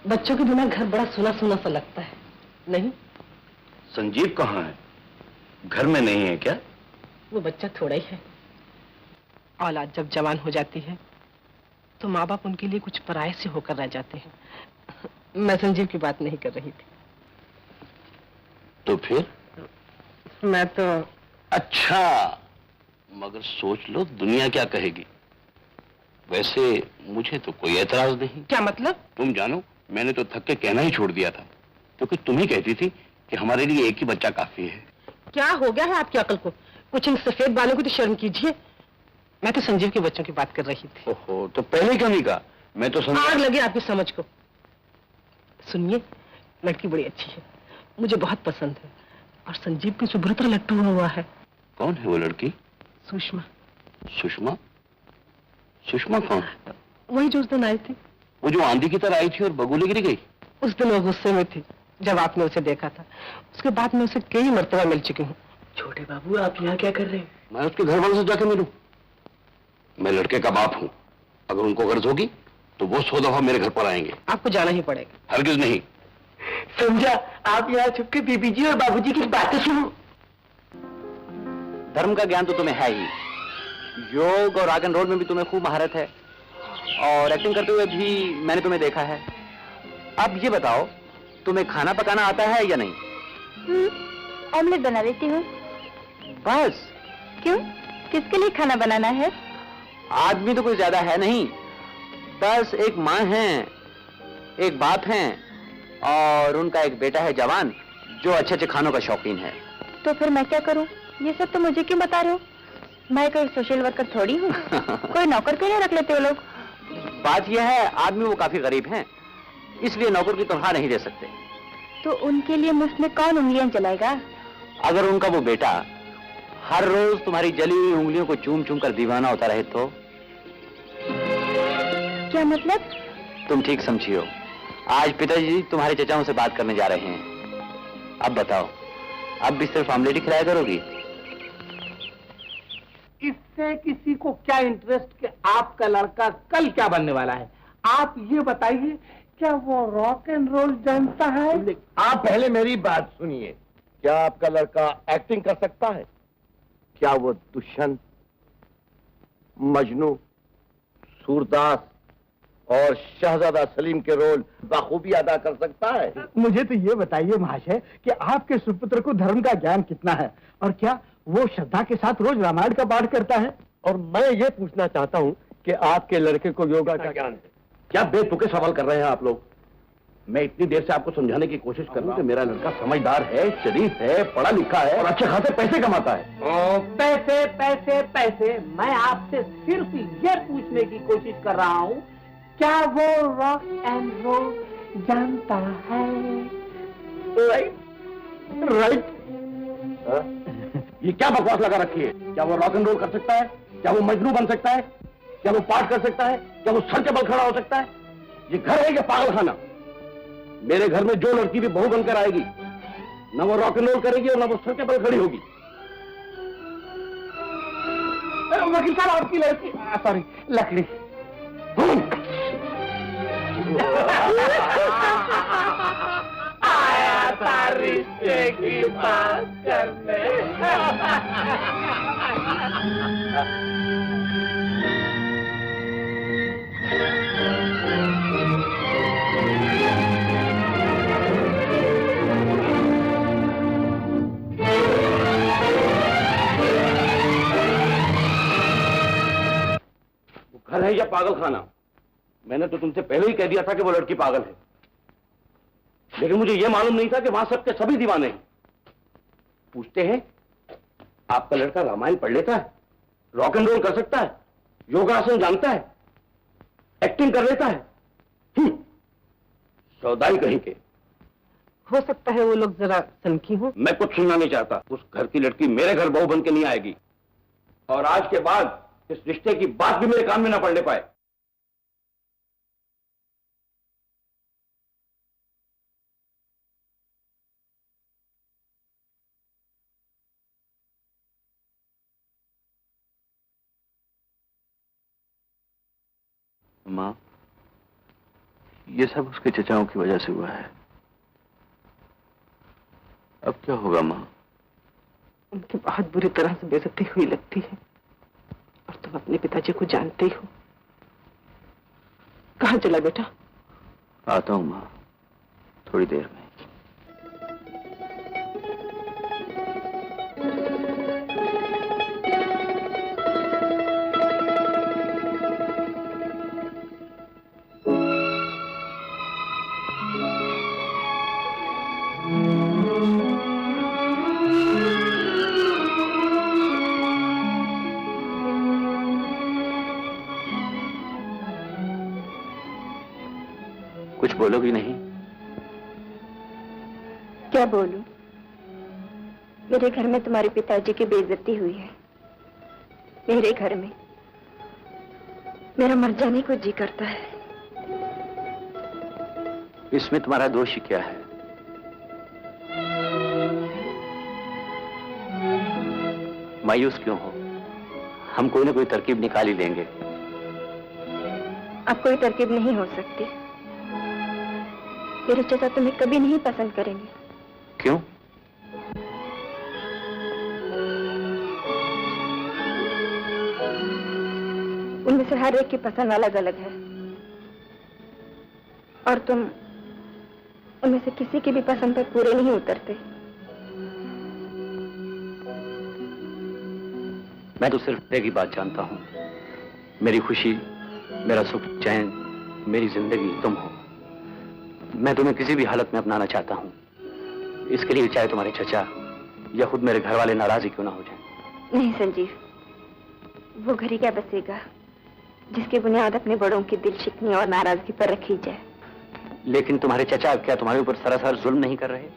बच्चों के बिना घर बड़ा सुना सुना सा लगता है, नहीं? संजीव कहाँ है? घर में नहीं है क्या? वो बच्चा थोड़ा ही है। औलाद जब जवान हो जाती है तो माँ बाप उनके लिए कुछ पराये से होकर रह जाते हैं। मैं संजीव की बात नहीं कर रही थी। तो फिर? मैं तो अच्छा, मगर सोच लो दुनिया क्या कहेगी। वैसे मुझे तो कोई एतराज नहीं। क्या मतलब? तुम जानो, मैंने तो थक के कहना ही छोड़ दिया था, क्योंकि तुम ही कहती थी कि हमारे लिए एक ही बच्चा काफी है। क्या हो गया है आपकी अकल को? कुछ इन सफेद बालों को तो शर्म कीजिए। मैं तो संजीव के बच्चों की बात कर रही थी। ओहो, तो पहले क्यों नहीं कहा? मैं तो आग लगे आपकी समझ को। सुनिए, लड़की बड़ी अच्छी है, मुझे बहुत पसंद है, और संजीव की सुब्रत लट्टू हुआ है। कौन है वो लड़की? सुषमा। सुषमा? सुषमा कौन? वही जो उस दिन आई थी। वो जो आंधी की तरह आई थी और बगुले गिर गई? उस दिन वो गुस्से में थी जब आपने उसे देखा था। उसके बाद मैं उसे कई मर्तबा मिल चुकी हूँ। छोटे बाबू, आप यहाँ क्या कर रहे हैं? मैं उसके घर वालों से जाके मिलूं। मैं लड़के का बाप हूँ, अगर उनको गर्ज होगी तो वो 100 दफा मेरे घर पर आएंगे। आपको जाना ही पड़ेगा। हरगिज नहीं। समझा? आप यहाँ छुप के बीबी जी और बाबूजी की बातें सुनो। धर्म का ज्ञान तो तुम्हें है ही, योग और रॉक एंड रोल में भी तुम्हें खूब महारत है, और एक्टिंग करते हुए भी मैंने तुम्हें देखा है। अब ये बताओ, तुम्हें खाना पकाना आता है या नहीं? ऑमलेट बना लेती हूँ। बस? क्यों? किसके लिए खाना बनाना है? आदमी तो कोई ज्यादा है नहीं, बस एक माँ है, एक बाप है, और उनका एक बेटा है जवान, जो अच्छे अच्छे खानों का शौकीन है। तो फिर मैं क्या करूँ? ये सब तो मुझे क्यों बता रहे हो? मैं कोई सोशल वर्कर थोड़ी हूँ। कोई नौकर क्यों नहीं रख लेते वो लोग? बात यह है, आदमी वो काफी गरीब हैं, इसलिए नौकर की तनख्वाह नहीं दे सकते। तो उनके लिए मुफ्त में कौन उंगलियां चलाएगा? अगर उनका वो बेटा हर रोज तुम्हारी जली हुई उंगलियों को चूम चूम कर दीवाना होता रहे तो? क्या मतलब? तुम ठीक समझी हो। आज पिताजी तुम्हारे चचाओं से बात करने जा रहे हैं। अब बताओ, अब भी सिर्फ आमलेट ही खिलाया करोगी? इससे किसी को क्या इंटरेस्ट कि आपका लड़का कल क्या बनने वाला है? आप ये बताइए, क्या वो रॉक एंड रोल जानता है? आप पहले मेरी बात सुनिए। क्या आपका लड़का एक्टिंग कर सकता है? क्या वो दुष्यंत, मजनू, सूरदास और शहजादा सलीम के रोल बखूबी अदा कर सकता है? मुझे तो ये बताइए महाशय कि आपके सुपुत्र को धर्म का ज्ञान कितना है, और क्या वो श्रद्धा के साथ रोज रामायण का पाठ करता है? और मैं ये पूछना चाहता हूँ कि आपके लड़के को योगा का ज्ञान है? क्या बेतुके सवाल कर रहे हैं आप लोग? मैं इतनी देर से आपको समझाने की कोशिश कर रहा हूँ कि मेरा लड़का समझदार है, शरीफ है, पढ़ा लिखा है और अच्छे खासे पैसे कमाता है। पैसे पैसे पैसे, मैं आपसे सिर्फ ये पूछने की कोशिश कर रहा हूँ, क्या वो रॉक एंड रोल जानता है? राइट। ये क्या बकवास लगा रखी है? क्या वो रॉक एंड रोल कर सकता है? क्या वो मजनू बन सकता है? क्या वो पाठ कर सकता है? क्या वो सर के बल खड़ा हो सकता है? ये घर है या पागल खाना? मेरे घर में जो लड़की भी बहू बनकर आएगी, न वो रॉक एंड रोल करेगी और न वो सर के बल खड़ी होगी। वकील साहब आपकी लड़की, सॉरी लकड़ी। आया था रिश्ते की बात करने। घर है या पागल खाना? मैंने तो तुमसे पहले ही कह दिया था कि वो लड़की पागल है, लेकिन मुझे यह मालूम नहीं था कि वहां सबके सभी दीवाने हैं। पूछते हैं आपका लड़का रामायण पढ़ लेता है, रॉक एंड रोल कर सकता है, योगासन जानता है, एक्टिंग कर लेता है। सौदाई कहीं के। हो सकता है वो लोग जरा सनकी हो। मैं कुछ सुनना नहीं चाहता। उस घर की लड़की मेरे घर बहू बन के नहीं आएगी, और आज के बाद इस रिश्ते की बात भी मेरे कान में ना पड़ने पाए। माँ, ये सब उसके चचाओं की वजह से हुआ है। अब क्या होगा माँ? उनकी बहुत बुरी तरह से बेइज्जती हुई लगती है, और तुम अपने पिताजी को जानते ही हो। कहाँ चला बेटा? आता हूँ माँ, थोड़ी देर में। कुछ बोलोगी नहीं? क्या बोलूं? मेरे घर में तुम्हारे पिताजी की बेइज्जती हुई है। मेरे घर में मेरा मर जाने को जी करता है। इसमें तुम्हारा दोष ही क्या है? मायूस क्यों हो? हम कोई ना कोई तरकीब निकाल ही लेंगे। अब कोई तरकीब नहीं हो सकती। मेरे चाचा तुम्हें कभी नहीं पसंद करेंगे। क्यों? उनमें से हर एक की पसंद अलग अलग है, और तुम उनमें से किसी की भी पसंद पर पूरे नहीं उतरते। मैं तो सिर्फ एक ही बात जानता हूं, मेरी खुशी, मेरा सुख चैन, मेरी जिंदगी तुम हो। मैं तुम्हें किसी भी हालत में अपनाना चाहता हूं। इसके लिए चाहे तुम्हारे चचा या खुद मेरे घर वाले नाराज ही क्यों ना हो जाएं। नहीं संजीव, वो घर ही क्या बसेगा जिसकी बुनियाद अपने बड़ों की दिल शिकनी और नाराजगी पर रखी जाए। लेकिन तुम्हारे चचा क्या तुम्हारे ऊपर सरासर जुल्म नहीं कर रहे?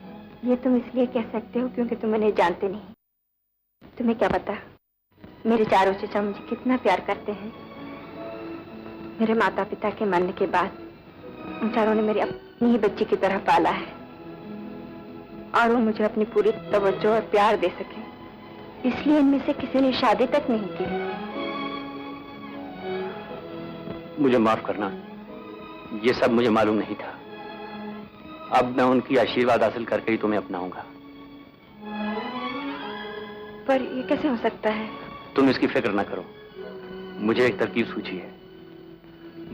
ये तुम इसलिए कह सकते हो क्योंकि तुम उन्हें जानते नहीं। तुम्हें क्या पता मेरे चारों चचा मुझे कितना प्यार करते हैं। मेरे माता पिता के मरने के बाद उन चारों ने मेरी अपनी ही बच्ची की तरह पाला है, और वो मुझे अपनी पूरी तवज्जो और प्यार दे सके, इसलिए इनमें से किसी ने शादी तक नहीं की। मुझे माफ करना, ये सब मुझे मालूम नहीं था। अब मैं उनकी आशीर्वाद हासिल करके ही तुम्हें अपनाऊंगा। पर ये कैसे हो सकता है? तुम इसकी फिक्र न करो, मुझे एक तरकीब सूझी है।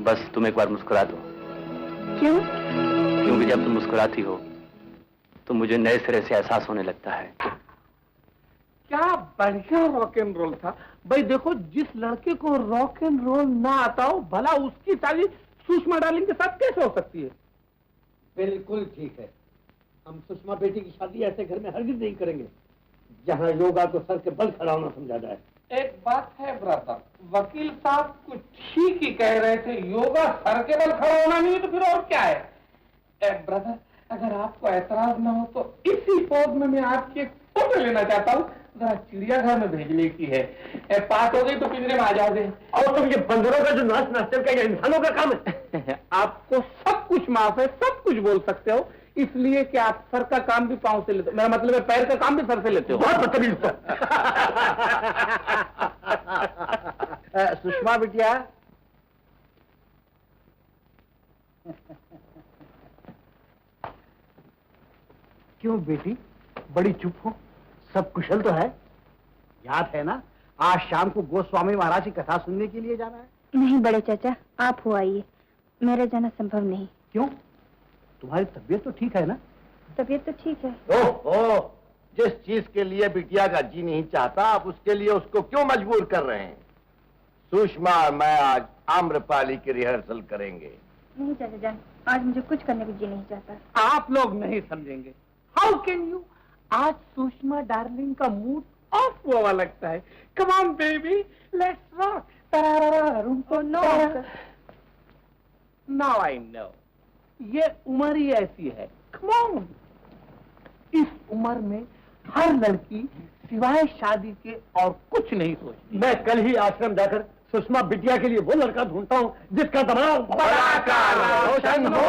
बस तुम एक बार मुस्कुरा दो। क्यों? क्योंकि जब तुम मुस्कुराती हो तो मुझे नए सिरे से एहसास होने लगता है। क्या बढ़िया रॉक एंड रोल था भाई। देखो, जिस लड़के को रॉक एंड रोल ना आता हो, भला उसकी तारीफ सुषमा डार्लिंग के साथ कैसे हो सकती है? बिल्कुल ठीक है। हम सुषमा बेटी की शादी ऐसे घर में हरगिज नहीं करेंगे जहां योगा को सर के बल खड़ा होना समझा जाए। एक बात है ब्रदर, वकील साहब कुछ ठीक ही कह रहे थे, योगा सर के बल खड़ा होना नहीं है तो फिर और क्या है? ब्रदर, अगर आपको ऐतराज ना हो तो इसी पोज में मैं आपकी एक फोटो लेना चाहता हूँ। जरा चिड़ियाघर में भेजने की है। बात हो गई तो पिंजरे में आ जाओगे। और तुम ये बंदरों का जो नाच नाचते क्या इंसानों का काम है? आपको सब कुछ माफ है, सब कुछ बोल सकते हो, इसलिए कि आप सर का काम भी पांव से लेते हो। मेरा मतलब है पैर का काम भी सर से लेते हो। बहुत बदतमीज हो। सुषमा बिटिया। क्यों बेटी, बड़ी चुप हो? सब कुशल तो है? याद है ना, आज शाम को गोस्वामी महाराज की कथा सुनने के लिए जाना है। नहीं बड़े चाचा, आप हो आइए, मेरा जाना संभव नहीं। क्यों? तुम्हारी तबीयत तो ठीक है ना? तबीयत तो ठीक है। ओह, जिस चीज के लिए बिटिया का जी नहीं चाहता, आप उसके लिए उसको क्यों मजबूर कर रहे हैं? सुषमा और मैं आज आम्रपाली की रिहर्सल करेंगे। नहीं चाचा जान, आज मुझे कुछ करने को जी नहीं चाहता। आप लोग नहीं समझेंगे। How can you? आज सुषमा डार्लिंग का मूड ऑफ हुआ लगता है। Come on baby, let's rock. Now I know, ये उम्र ही ऐसी है। Come on. इस उम्र में हर लड़की सिवाय शादी के और कुछ नहीं सोचती। मैं कल ही आश्रम जाकर सुषमा बिटिया के लिए वो लड़का ढूंढता हूँ जिसका दिमाग बड़ा रोशन हो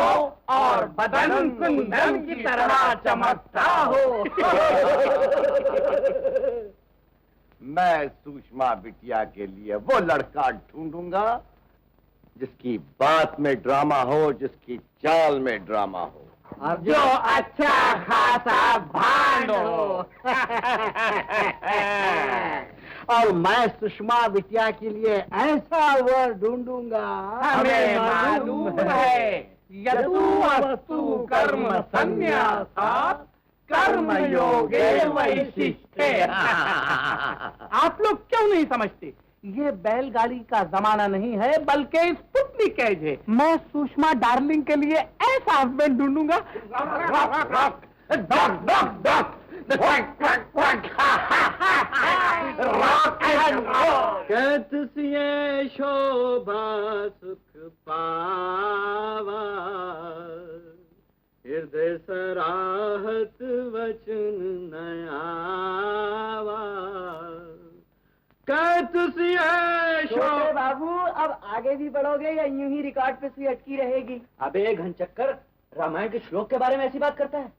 और बदन कुंदन की तरह चमकता हो। मैं सुषमा बिटिया के लिए वो लड़का ढूंढूंगा जिसकी बात में ड्रामा हो, जिसकी चाल में ड्रामा हो, जो अच्छा खासा भांड हो। और मैं सुषमा बिटिया के लिए ऐसा वर ढूंढूंगा, हमें मालूम है, यतु वस्तु कर्म संन्यासात् कर्म योगे वैशिष्टे। आप लोग क्यों नहीं समझते? ये बैलगाड़ी का जमाना नहीं है, बल्कि स्पुतनिक एज है। मैं सुषमा डार्लिंग के लिए ऐसा हस्बैंड ढूंढूंगा। कैतसिए शोभा सुख पावा, हृदय सराहत वचन नयावा। छोटे बाबू, अब आगे भी बढ़ोगे या यूं ही रिकॉर्ड पे सुई अटकी रहेगी? अबे घनचक्कर, रामायण के श्लोक के बारे में ऐसी बात करता है?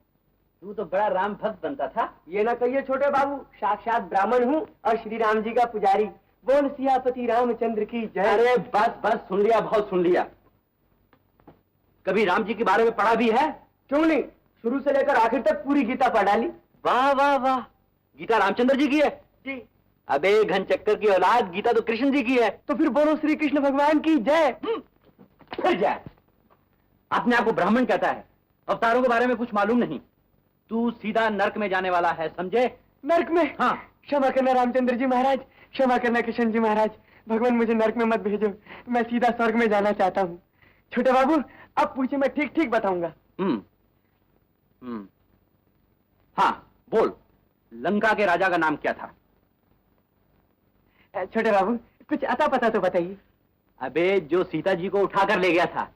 तू तो बड़ा राम भक्त बनता था। ये ना कहिए छोटे बाबू, साक्षात ब्राह्मण हूँ और श्री राम जी का पुजारी। बोल सियापति रामचंद्र की जय। अरे बस बस, सुन लिया, बहुत सुन लिया। कभी राम जी के बारे में पढ़ा भी है? क्यों नहीं, शुरू से लेकर आखिर तक पूरी गीता पढ़ डाली। वाह वाह वाह, गीता रामचंद्र जी की है? जी। अबे घनचक्कर की औलाद, गीता तो कृष्ण जी की है। तो फिर बोलो श्री कृष्ण भगवान की जय। फिर जय। अपने आप को ब्राह्मण कहता है, अवतारों के बारे में कुछ मालूम नहीं। तू सीधा नरक में जाने वाला है, समझे? नरक में? हाँ। क्षमा करना रामचंद्र जी महाराज, क्षमा करना कृष्ण जी महाराज। भगवान मुझे नरक में मत भेजो, मैं सीधा स्वर्ग में जाना चाहता हूँ। छोटे बाबू, अब पूछे, मैं ठीक ठीक बताऊंगा। हाँ बोल, लंका के राजा का नाम क्या था? छोटे बाबू, कुछ अता पता तो बताइए। अबे जो सीता जी को उठाकर ले गया था।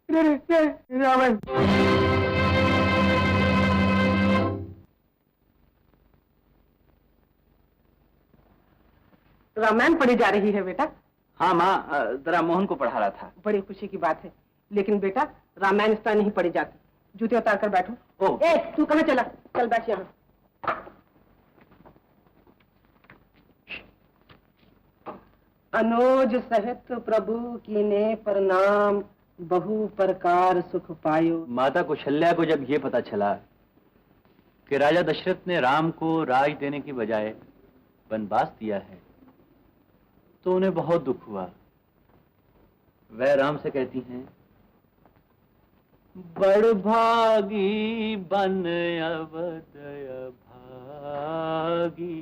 रावण। रामायण पढ़ी जा रही है बेटा? हाँ माँ, जरा मोहन को पढ़ा रहा था। बड़ी खुशी की बात है, लेकिन बेटा रामायण इस तरह नहीं पढ़ी जाती। जूते उतार कर बैठो। ओह। ए, तू कहाँ चला? चल बैठ यहाँ। अनुज सहित प्रभु कीने प्रणाम, बहु प्रकार सुख पायो। माता कौशल्या को जब ये पता चला कि राजा दशरथ ने राम को राज देने की बजाय वनवास दिया है, तो उन्हें बहुत दुख हुआ। वह राम से कहती हैं, बड़ भागी बन अवदय भागी,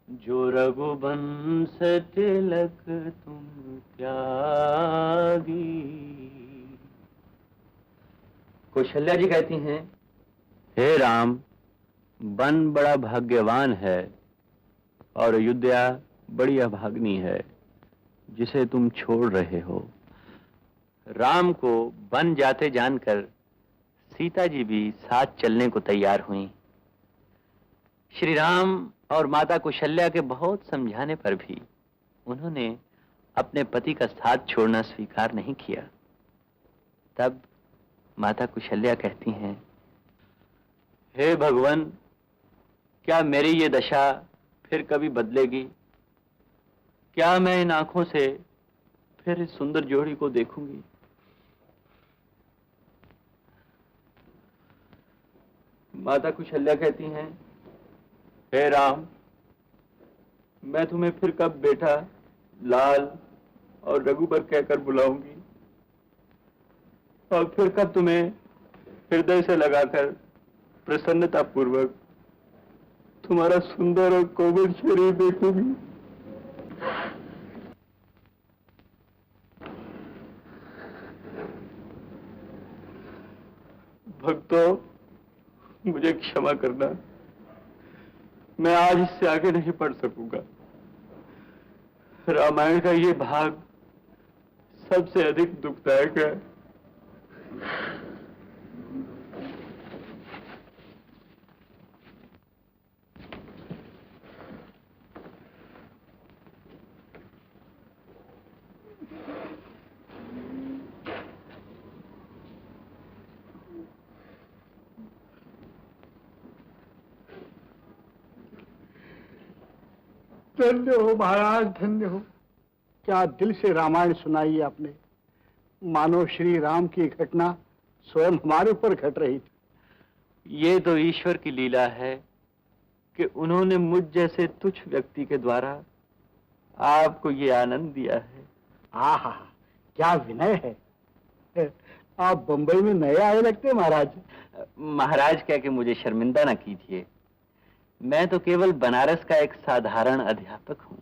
जो रघुवंश तिलक तुम त्यागी। कौशल्या जी कहती हैं, हे राम, वन बड़ा भाग्यवान है और अयोध्या बड़ी अभाग्नी है जिसे तुम छोड़ रहे हो। राम को वन जाते जानकर सीता जी भी साथ चलने को तैयार हुई। श्री राम और माता कौशल्या के बहुत समझाने पर भी उन्होंने अपने पति का साथ छोड़ना स्वीकार नहीं किया। तब माता कौशल्या कहती हैं, हे भगवान, क्या मेरी ये दशा फिर कभी बदलेगी? क्या मैं इन आंखों से फिर इस सुंदर जोड़ी को देखूंगी? माता कुशल्या कहती हैं, हे राम, मैं तुम्हें फिर कब बेटा, लाल और रघुबर कहकर बुलाऊंगी, और फिर कब तुम्हें हृदय से लगाकर प्रसन्नता पूर्वक तुम्हारा सुंदर और कोमल शरीर देखूंगी। भक्तों, मुझे क्षमा करना, मैं आज इससे आगे नहीं पढ़ सकूंगा। रामायण का ये भाग सबसे अधिक दुखदायक है। धन्य हो महाराज, धन्य हो। क्या दिल से रामायण सुनाई आपने। मानो श्री राम की घटना स्वयं हमारे ऊपर घट रही थी। ये तो ईश्वर की लीला है कि उन्होंने मुझ जैसे तुच्छ व्यक्ति के द्वारा आपको ये आनंद दिया है। आहा, क्या विनय है। आप बंबई में नए आए लगते महाराज। महाराज कह के मुझे शर्मिंदा न कीजिए, मैं तो केवल बनारस का एक साधारण अध्यापक हूँ।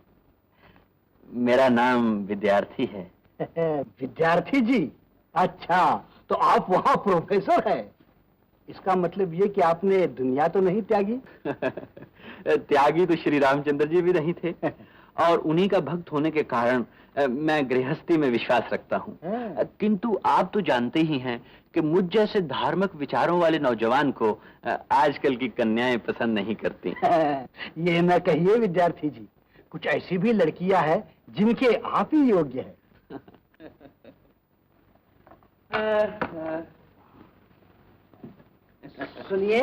मेरा नाम विद्यार्थी है। विद्यार्थी जी? अच्छा, तो आप वहाँ प्रोफेसर हैं। इसका मतलब ये कि आपने दुनिया तो नहीं त्यागी? त्यागी तो श्री रामचंद्र जी भी नहीं थे, और उन्हीं का भक्त होने के कारण मैं गृहस्थी में विश्वास रखता हूँ। किंतु आप तो जानते ही हैं कि मुझ जैसे धार्मिक विचारों वाले नौजवान को आजकल की कन्याएं पसंद नहीं करती। ये न कहिए विद्यार्थी जी, कुछ ऐसी भी लड़कियां हैं जिनके आप ही योग्य हैं। सुनिए।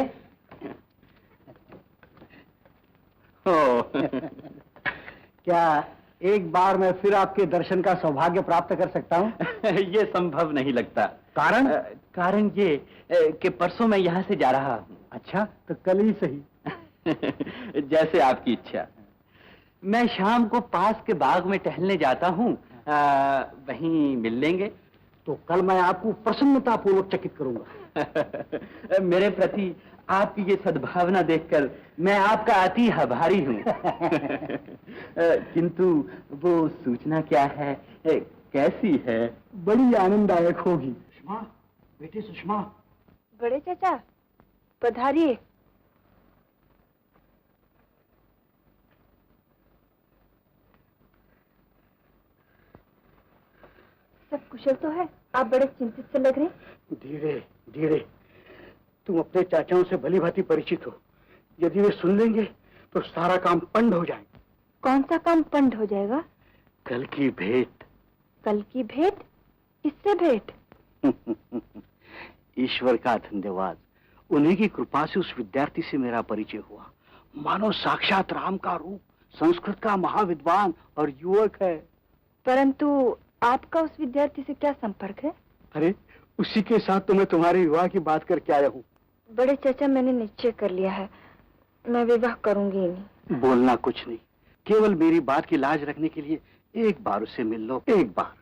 क्या एक बार मैं फिर आपके दर्शन का सौभाग्य प्राप्त कर सकता हूँ? ये संभव नहीं लगता। कारण? कारण ये कि परसों मैं यहाँ से जा रहा हूँ। अच्छा, तो कल ही सही। जैसे आपकी इच्छा। मैं शाम को पास के बाग में टहलने जाता हूँ, वहीं मिल लेंगे। तो कल मैं आपको प्रसन्नतापूर्वक चकित करूंगा। मेरे प्रति आपकी ये सद्भावना देखकर मैं आपका अति आभारी हूँ। किंतु वो सूचना क्या है, कैसी है? बड़ी आनंददायक होगी। सुषमा, बेटी सुषमा। बड़े चाचा, पधारिए। सब कुशल तो है? आप बड़े चिंतित से लग रहे हैं। धीरे धीरे, तुम अपने चाचाओं से भली भांति परिचित हो। यदि वे सुन लेंगे तो सारा काम पंड हो जाएगा। कौन सा काम पंड हो जाएगा? कल की भेंट। कल की भेंट? किससे भेंट? ईश्वर का धन्यवाद, उन्हीं की कृपा से उस विद्यार्थी से मेरा परिचय हुआ। मानो साक्षात राम का रूप, संस्कृत का महाविद्वान और युवक है। परंतु आपका उस विद्यार्थी से क्या संपर्क है? अरे, उसी के साथ तो मैं तुम्हारे विवाह की बात करके आया हूँ। बड़े चाचा, मैंने निश्चय कर लिया है, मैं विवाह करूंगी ही नहीं। बोलना कुछ नहीं, केवल मेरी बात की लाज रखने के लिए एक बार उससे मिल लो। एक बार।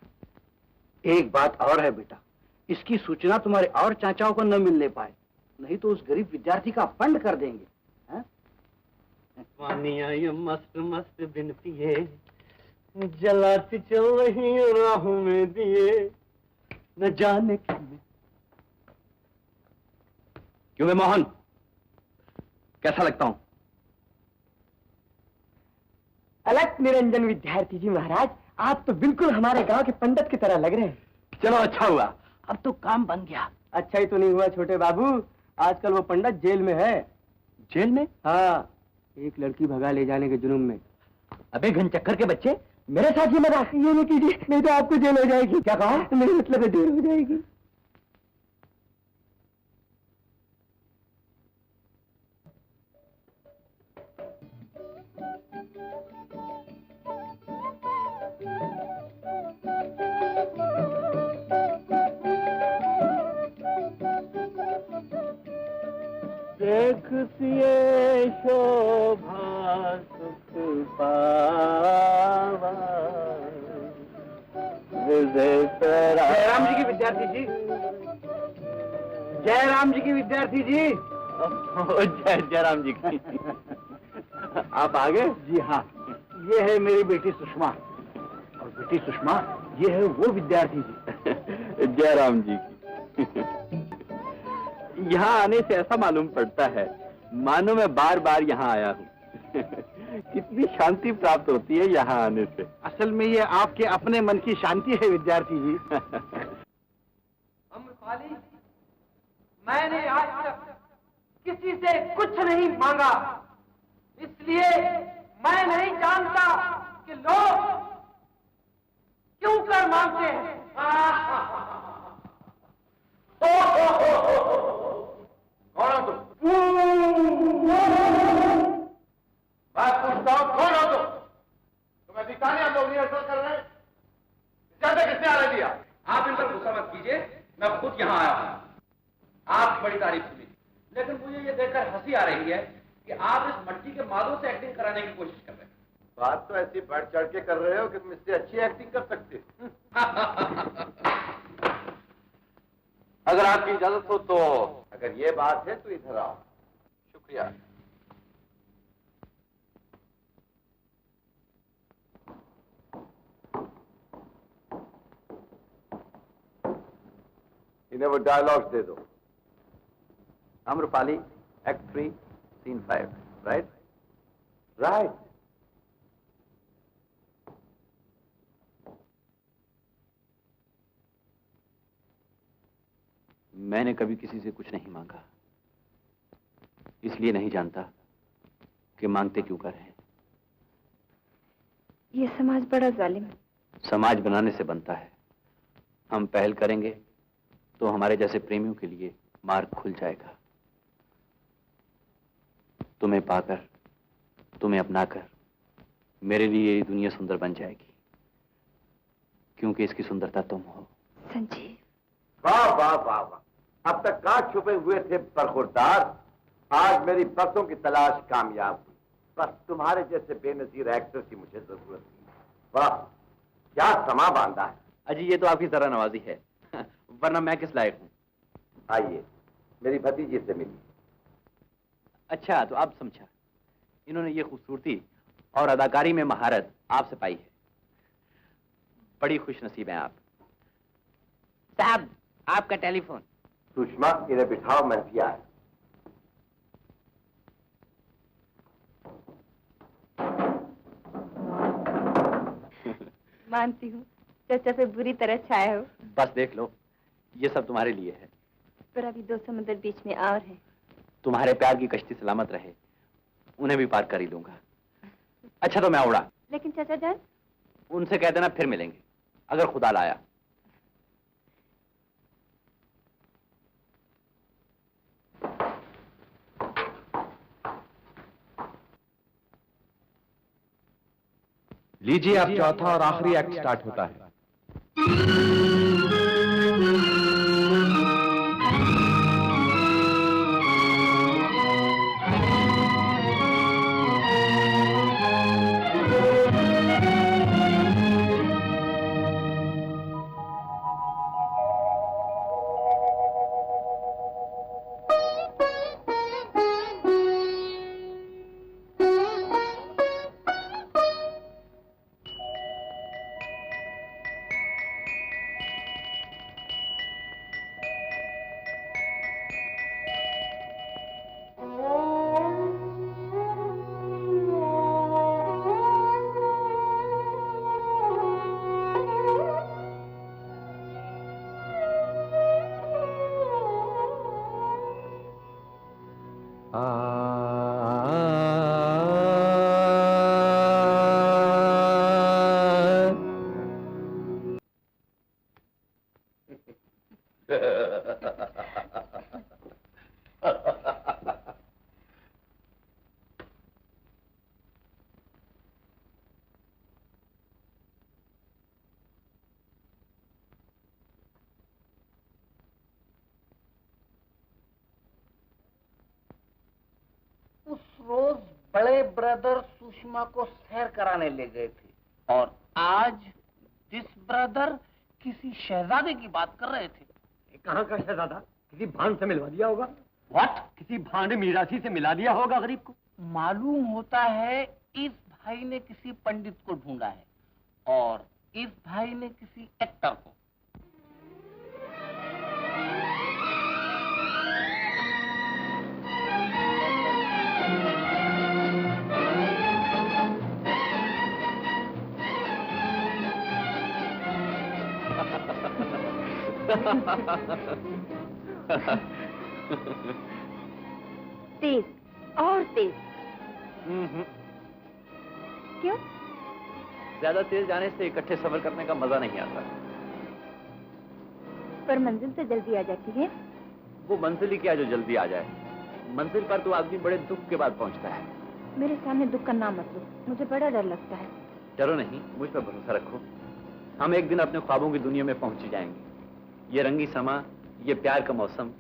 एक बात और है बेटा, इसकी सूचना तुम्हारे और चाचाओं को न मिलने पाए, नहीं तो उस गरीब विद्यार्थी का पंड कर देंगे। ये मस्त मस्त बिन पिए जलाती चल रही राहों में दिए, न जाने क्यों मैं मोहन, कैसा लगता हूं? अलग निरंजन विद्यार्थी जी महाराज, आप तो बिल्कुल हमारे गांव के पंडित की तरह लग रहे हैं। चलो अच्छा हुआ, अब तो काम बन गया। अच्छा ही तो नहीं हुआ छोटे बाबू, आजकल वो पंडित जेल में है। जेल में? हाँ, एक लड़की भगा ले जाने के जुर्म में। अबे घनचक्कर के बच्चे, मेरे साथ ही मजाक ये नहीं कीजिए, नहीं तो आपको जेल हो जाएगी। क्या कहा? नहीं, मतलब है देर हो जाएगी। सिए शोभा सुख पावा। जयराम जी की विद्यार्थी जी, जयराम जी की विद्यार्थी जी। जयराम जी की। आप आ गए? जी हाँ, ये है मेरी बेटी सुषमा, और बेटी सुषमा ये है वो विद्यार्थी जी। जयराम जी की। यहाँ आने से ऐसा मालूम पड़ता है मानो मैं बार बार यहाँ आया हूँ। कितनी शांति प्राप्त होती है यहाँ आने से। असल में ये आपके अपने मन की शांति है विद्यार्थी जी। अम्रपाली, मैंने आज तक किसी से कुछ नहीं मांगा, इसलिए मैं नहीं जानता कि लोग क्यों कर मांगते हैं। कौन हो तुम? बात पूछता हूँ, कौन हो तुम? तुम्हें दिखता नहीं हम लोग रिहर्सल कर रहे हैं? इजाजत किसने आने दिया? आप इन पर गुस्सा मत कीजिए, मैं खुद यहाँ आया हूँ। आपकी बड़ी तारीफ सुनी, लेकिन मुझे ये देखकर हंसी आ रही है कि आप इस मट्टी के मालों से एक्टिंग कराने की कोशिश कर रहे हैं। बात तो ऐसी बढ़ चढ़ के कर रहे हो कि तुम इससे अच्छी एक्टिंग कर सकते हो। अगर आपकी इजाजत हो तो। अगर ये बात है तो इधर आओ। शुक्रिया। इन्हें वो डायलॉग्स दे दो। Amrapali, act 3, scene 5, right? Right. मैंने कभी किसी से कुछ नहीं मांगा, इसलिए नहीं जानता कि मांगते क्यों कर रहे हैं। ये समाज बड़ा जालिम है। समाज बनाने से बनता है। हम पहल करेंगे तो हमारे जैसे प्रेमियों के लिए मार्ग खुल जाएगा। तुम्हें पाकर, तुम्हें अपनाकर मेरे लिए ये दुनिया सुंदर बन जाएगी, क्योंकि इसकी सुंदरता तुम हो। संजीव, वाह वाह वाह वाह, अब तक कहाँ छुपे हुए थे बरखुरदार। आज मेरी बसों की तलाश कामयाब हुई। बस तुम्हारे जैसे बेनजीर एक्टर की मुझे जरूरत थी। वाह, क्या समा बांधा है। अजी, ये तो आपकी जरा नवाजी है, वरना मैं किस लायक हूँ। आइए, मेरी भतीजी से मिलिए। अच्छा, तो आप समझा, इन्होंने ये खूबसूरती और अदाकारी में महारत आपसे पाई है। बड़ी खुश नसीब हैं आप। साहब, आपका टेलीफोन। सुषमा, इन्हें बिठाओ, मैं भी आया। मानती हूँ चाचा पे बुरी तरह छाया हो, बस देख लो, ये सब तुम्हारे लिए है। पर अभी 2 समुद्र बीच में और है। तुम्हारे प्यार की कश्ती सलामत रहे, उन्हें भी पार कर ही लूंगा। अच्छा, तो मैं उड़ा। लेकिन चाचा जान, उनसे कह देना फिर मिलेंगे, अगर खुदा लाया। लीजिए, अब चौथा और आखिरी एक्ट स्टार्ट होता है। बड़े ब्रदर सुषमा को सैर कराने ले गए थे और आज दिस ब्रदर किसी शहजादे की बात कर रहे थे। कहाँ का शहजादा? किसी भांड से मिलवा दिया होगा। व्हाट? किसी भांड मीरासी से मिला दिया होगा गरीब को। मालूम होता है इस भाई ने किसी पंडित को ढूंढा है और इस भाई ने किसी एक्टर को। तेज और तेज। क्यों? ज्यादा तेज जाने से इकट्ठे सफर करने का मजा नहीं आता। पर मंजिल से जल्दी आ जाती है। वो मंजिल ही क्या जो जल्दी आ जाए। मंजिल पर तो आदमी बड़े दुख के बाद पहुंचता है। मेरे सामने दुख का नाम मत लो, मुझे बड़ा डर लगता है। डरो नहीं, मुझ पर भरोसा रखो। हम एक दिन अपने ख्वाबों की दुनिया में पहुंच ही जाएंगे। ये रंगी समा, ये प्यार का मौसम।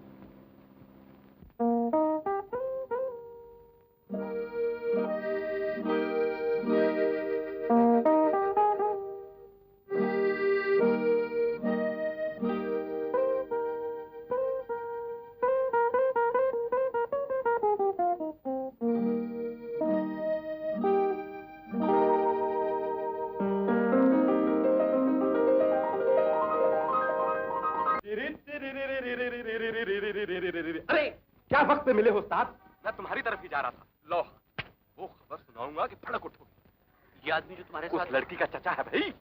अरे क्या वक्त पे मिले हो उस्ताद? मैं तुम्हारी तरफ ही जा रहा था। लो, वो खबर सुनाऊंगा कि भड़क उठोगे। ये आदमी जो तुम्हारे साथ लड़की का चचा है भाई,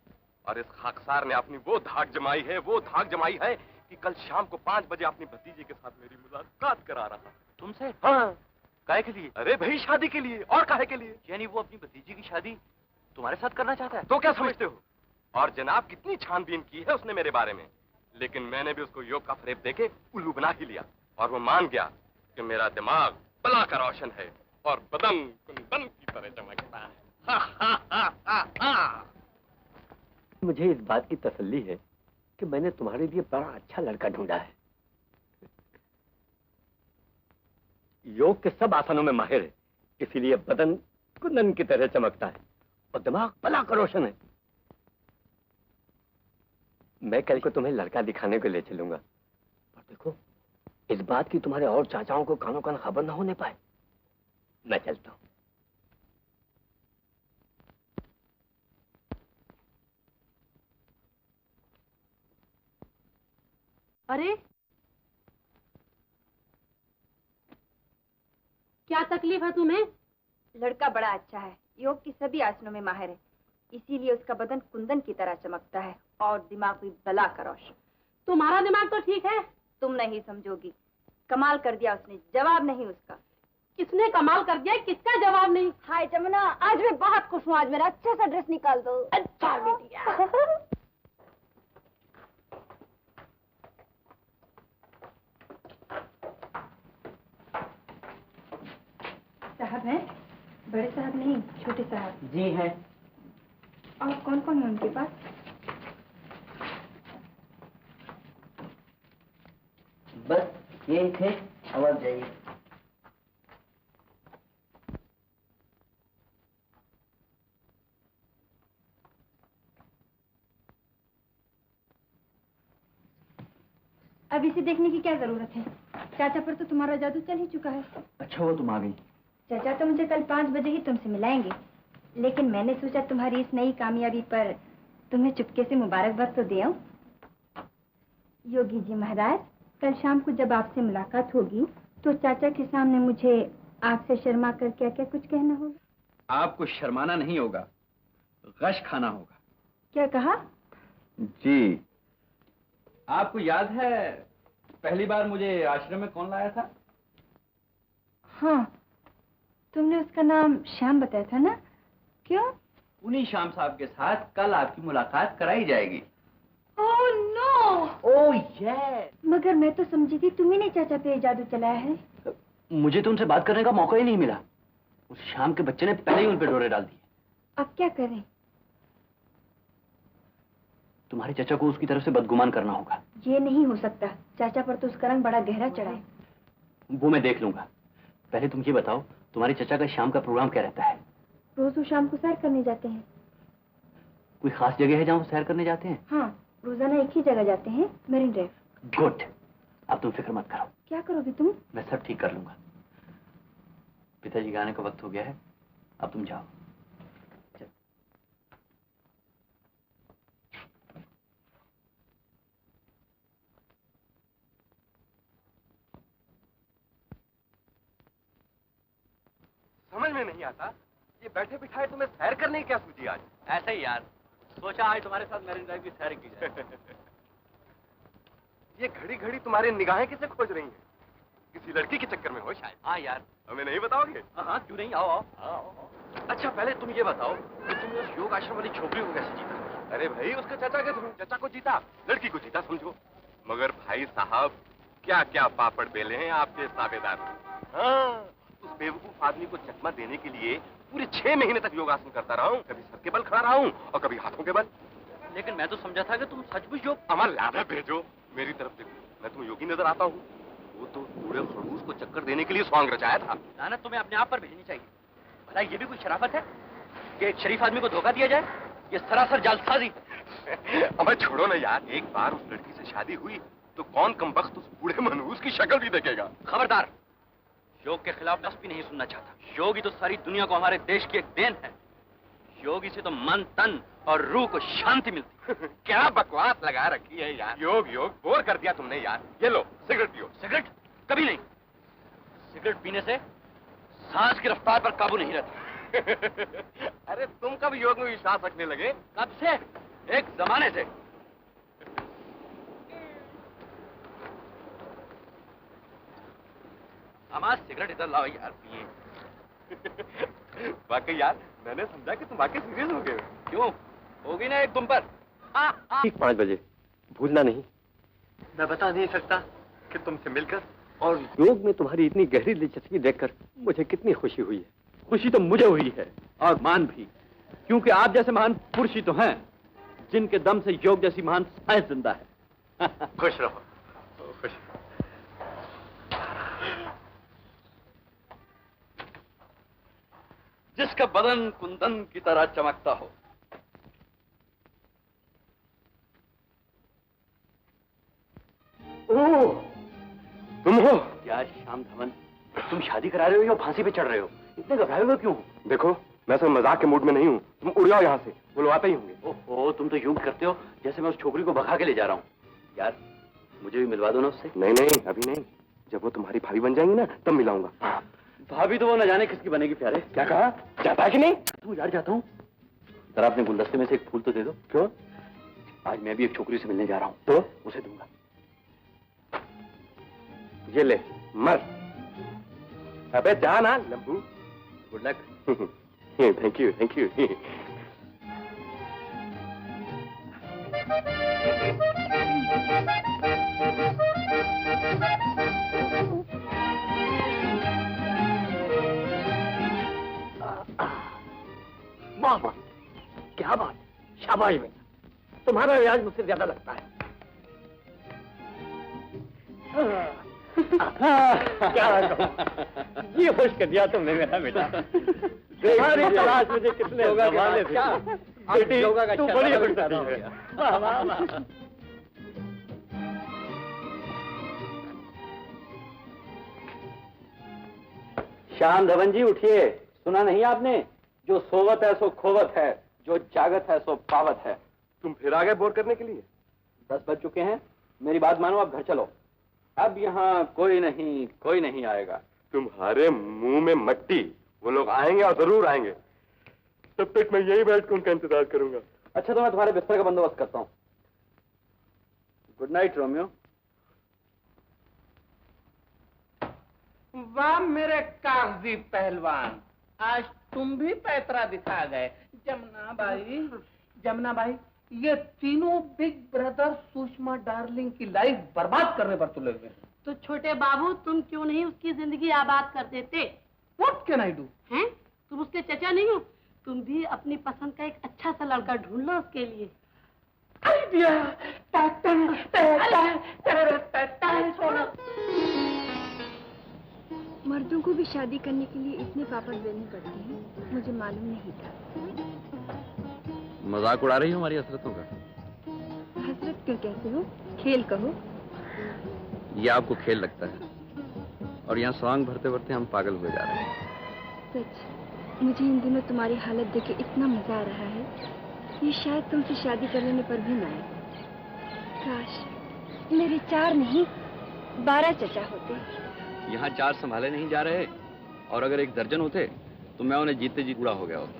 और इस खाकसार ने अपनी वो धाक जमाई है कि कल शाम को 5 बजे अपनी भतीजे के साथ मेरी मुलाकात करा रहा। तुमसे? हाँ। काहे के लिए? अरे भाई शादी के लिए। और काहे के लिए? यानी वो अपनी भतीजी की शादी तुम्हारे साथ करना चाहता है? तो क्या समझते हो? और जनाब कितनी छानबीन की है उसने मेरे बारे में, लेकिन मैंने भी उसको योग का फरेब देके उल्लू बना ही लिया और वो मान गया कि मेरा दिमाग बला का रोशन है और बदन कुंदन की तरह चमकता है। हा, हा, हा, हा, हा। मुझे इस बात की तसल्ली है कि मैंने तुम्हारे लिए बड़ा अच्छा लड़का ढूंढा है। योग के सब आसनों में माहिर है, इसीलिए बदन कुंदन की तरह चमकता है और दिमाग बला का रोशन है। मैं कल को तुम्हें लड़का दिखाने को ले चलूंगा, पर देखो इस बात की तुम्हारे और चाचाओं को कानों कान खबर ना होने पाए। मैं चलता हूं। अरे क्या तकलीफ है तुम्हें? लड़का बड़ा अच्छा है, योग की सभी आसनों में माहिर है, इसीलिए उसका बदन कुंदन की तरह चमकता है और दिमाग भी बला का रोशन। तुम्हारा दिमाग तो ठीक है। तुम नहीं समझोगी, कमाल कर दिया उसने, जवाब नहीं उसका। किसने कमाल कर दिया, किसका जवाब नहीं? हाय जमुना, आज मैं बहुत खुश हूँ, आज मेरा अच्छा सा ड्रेस निकाल दो। अच्छा बिटिया। साहब हैं? बड़े साहब नहीं, छोटे साहब। जी है। और कौन कौन है उनके पास? बस यही थे, अब जाइए। अब इसे देखने की क्या जरूरत है? चाचा पर तो तुम्हारा जादू चल ही चुका है। अच्छा वो तुम आ गई। चाचा तो मुझे कल 5 बजे ही तुमसे मिलाएंगे, लेकिन मैंने सोचा तुम्हारी इस नई कामयाबी पर तुम्हें चुपके से मुबारकबाद तो दे आऊं। योगी जी महाराज, कल शाम को जब आपसे मुलाकात होगी तो चाचा के सामने मुझे आपसे शर्मा कर क्या क्या कुछ कहना होगा? आपको शर्माना नहीं होगा, गश खाना होगा। क्या कहा? जी, आपको याद है पहली बार मुझे आश्रम में कौन लाया था? हाँ, तुमने उसका नाम श्याम बताया था ना? क्यों? उन्हीं श्याम साहब के साथ कल आपकी मुलाकात कराई जाएगी। Oh no! Oh yes! मगर मैं तो समझी थी तुम्ही ने चाचा पे जादू चलाया है। मुझे तो उनसे बात करने का मौका ही नहीं मिला। उस श्याम के बच्चे ने पहले ही उन पे डोरे डाल दिए। अब क्या करें? तुम्हारे चाचा को उसकी तरफ से बदगुमान करना होगा। ये नहीं हो सकता, चाचा पर तो उसका रंग बड़ा गहरा चढ़ा है। वो मैं देख लूंगा। पहले तुम ये बताओ, तुम्हारे चचा का शाम का प्रोग्राम क्या रहता है? रोज वो शाम को सैर करने जाते हैं। कोई खास जगह है जहाँ वो सैर करने जाते हैं? हाँ, रोजाना एक ही जगह जाते हैं, मेरिन ड्राइव। गुड। अब तुम फिक्र मत करो। क्या करोगे तुम? मैं सब ठीक कर लूंगा। पिताजी के आने का वक्त हो गया है, अब तुम जाओ। समझ में नहीं आता, ये बैठे बिठाए तुम्हें सैर करने की क्या सूझी आज? ऐसे ही यार, सोचा आज तुम्हारे साथ मेरिन ड्राइव की सैर की जाए। ये घड़ी घड़ी तुम्हारी निगाहें किसे खोज रही हैं? किसी लड़की के चक्कर में हो शायद। हाँ यार। हमें नहीं बताओगे? हाँ, क्यों नहीं, आओ आओ। अच्छा, पहले तुम ये बताओ कि तुमने उस योग आश्रम वाली छोकरी को कैसे जीता? अरे भाई, उसके चाचा के थ्रू। चाचा को जीता, लड़की को जीता समझो। मगर भाई साहब, क्या क्या पापड़ बेले हैं आपके ताबेदार। हाँ, उस बेवकूफ आदमी को चकमा देने के लिए पूरे 6 महीने तक योगासन करता रहा हूँ। कभी सर के बल खड़ा रहा हूँ और कभी हाथों के बल। लेकिन मैं तो समझा था कि तुम सचमुच योग। हमारा लादा भेजो, मेरी तरफ देखो, मैं तुम्हें योगी नजर आता हूँ। वो तो पूरे खड़ूस को चक्कर देने के लिए सॉन्ग रचाया था। लानत तुम्हें अपने आप पर भेजनी चाहिए। भला ये भी कोई शराफत है कि एक शरीफ आदमी को धोखा दिया जाए? ये सरासर जालसाजी। हमें छोड़ो ना यार, एक बार उस लड़की से शादी हुई तो कौन कमबख्त उस बूढ़े मनहूस की शक्ल भी देखेगा। खबरदार, योग के खिलाफ लफ्ज़ भी नहीं सुनना चाहता। योगी तो सारी दुनिया को हमारे देश की एक देन है। योगी से तो मन, तन और रूह को शांति मिलती। क्या बकवास लगा रखी है यार। योग योग बोर कर दिया तुमने यार। ये लो, सिगरेट पियो। सिगरेट कभी नहीं। सिगरेट पीने से सांस की रफ्तार पर काबू नहीं रहता। अरे तुम कब योग में विश्वास रखने लगे? कब से? एक जमाने से। हमारा सिगरेट इधर लाओ यार, पिए। वाकई यार, मैंने समझा कि तुम वाकई सीरियस हो गए। क्यों, होगी ना एक तुम पर। ठीक 5 बजे, भूलना नहीं। मैं बता नहीं सकता कि तुमसे मिलकर और योग में तुम्हारी इतनी गहरी दिलचस्पी देखकर मुझे कितनी खुशी हुई है। खुशी तो मुझे हुई है और मान भी, क्योंकि आप जैसे महान पुरुष ही तो हैं जिनके दम से योग जैसी महान साइंस जिंदा है। खुश रहो, खुश। जिसका बदन कुंदन की तरह चमकता हो। ओह, तुम हो? क्या श्याम धवन, तुम शादी करा रहे हो या फांसी पे चढ़ रहे हो? इतने घबराए हुए क्यों? देखो, मैं सब मजाक के मूड में नहीं हूँ। तुम उड़ जाओ यहाँ से, वो लोग आते ही होंगे। ओहो, तुम तो यूं करते हो जैसे मैं उस छोकरी को भगा के ले जा रहा हूँ। यार, मुझे भी मिलवा दो ना उससे। नहीं नहीं, अभी नहीं। जब वो तुम्हारी भाभी बन जाएंगी ना, तब मिलाऊंगा। भाभी तो वो न जाने किसकी बनेगी प्यारे। क्या कहा? जाता है कि नहीं? तू यार, जाता हूँ। जरा अपने गुलदस्ते में से एक फूल तो दे दो। क्यों? आज मैं भी एक छोकरी से मिलने जा रहा हूँ, तो उसे दूंगा। ये ले, मर। अबे जा ना लंबू। Good luck. Thank you, thank you. वाह, क्या बात, शाबाश बेटा, तुम्हारा रियाज मुझसे ज्यादा लगता है। क्या कहूं, ये खुश कर दिया तुमने मेरा बेटा। तुम्हारी तलाश मुझे कितने जमाने थे। बेटी, तू बड़ी होशियार है। वाह वाह वाह। श्याम धवन जी, उठिए। सुना नहीं आपने? जो सोवत है सो खोवत है, जो जागत है सो पावत है। तुम फिर आ गए बोर करने के लिए? 10 बज चुके हैं। मेरी बात मानो, आप घर चलो। अब यहाँ कोई नहीं आएगा। तुम्हारे मुंह में मट्टी। वो लोग आएंगे और जरूर आएंगे। तब तक मैं यही बैठ कर उनका इंतजार करूंगा। अच्छा, तो मैं तुम्हारे बिस्तर का बंदोबस्त करता हूँ। Good night Romeo. वाह मेरे कागजी पहलवान, आज तुम भी पैतरा दिखा गए। जमुना बाई, ये तीनों बिग ब्रदर सुषमा डार्लिंग की लाइफ बर्बाद करने पर तुले हुए। तो छोटे बाबू, तुम क्यों नहीं उसकी जिंदगी आबाद कर देते? What can I do? हैं? तुम उसके चचा नहीं हो? तुम भी अपनी पसंद का एक अच्छा सा लड़का ढूंढ लो उसके लिए। आइडिया। मर्दों को भी शादी करने के लिए इतने पापड़ बेलने पड़ते हैं, मुझे मालूम नहीं था। मजाक उड़ा रही हो हमारी हसरतों का? हसरत क्यों कहते हो, खेल कहो। ये आपको खेल लगता है और यहाँ सॉन्ग भरते भरते हम पागल हो जा रहे हैं। सच, मुझे इन दिनों तुम्हारी हालत देख के इतना मजा आ रहा है, ये शायद तुमसे शादी कर लेने पर भी ना आए। काश मेरे 4 नहीं 12 चचा होते। यहाँ 4 संभाले नहीं जा रहे, और अगर 1 दर्जन होते तो मैं उन्हें जीते जी पूरा हो गया होता।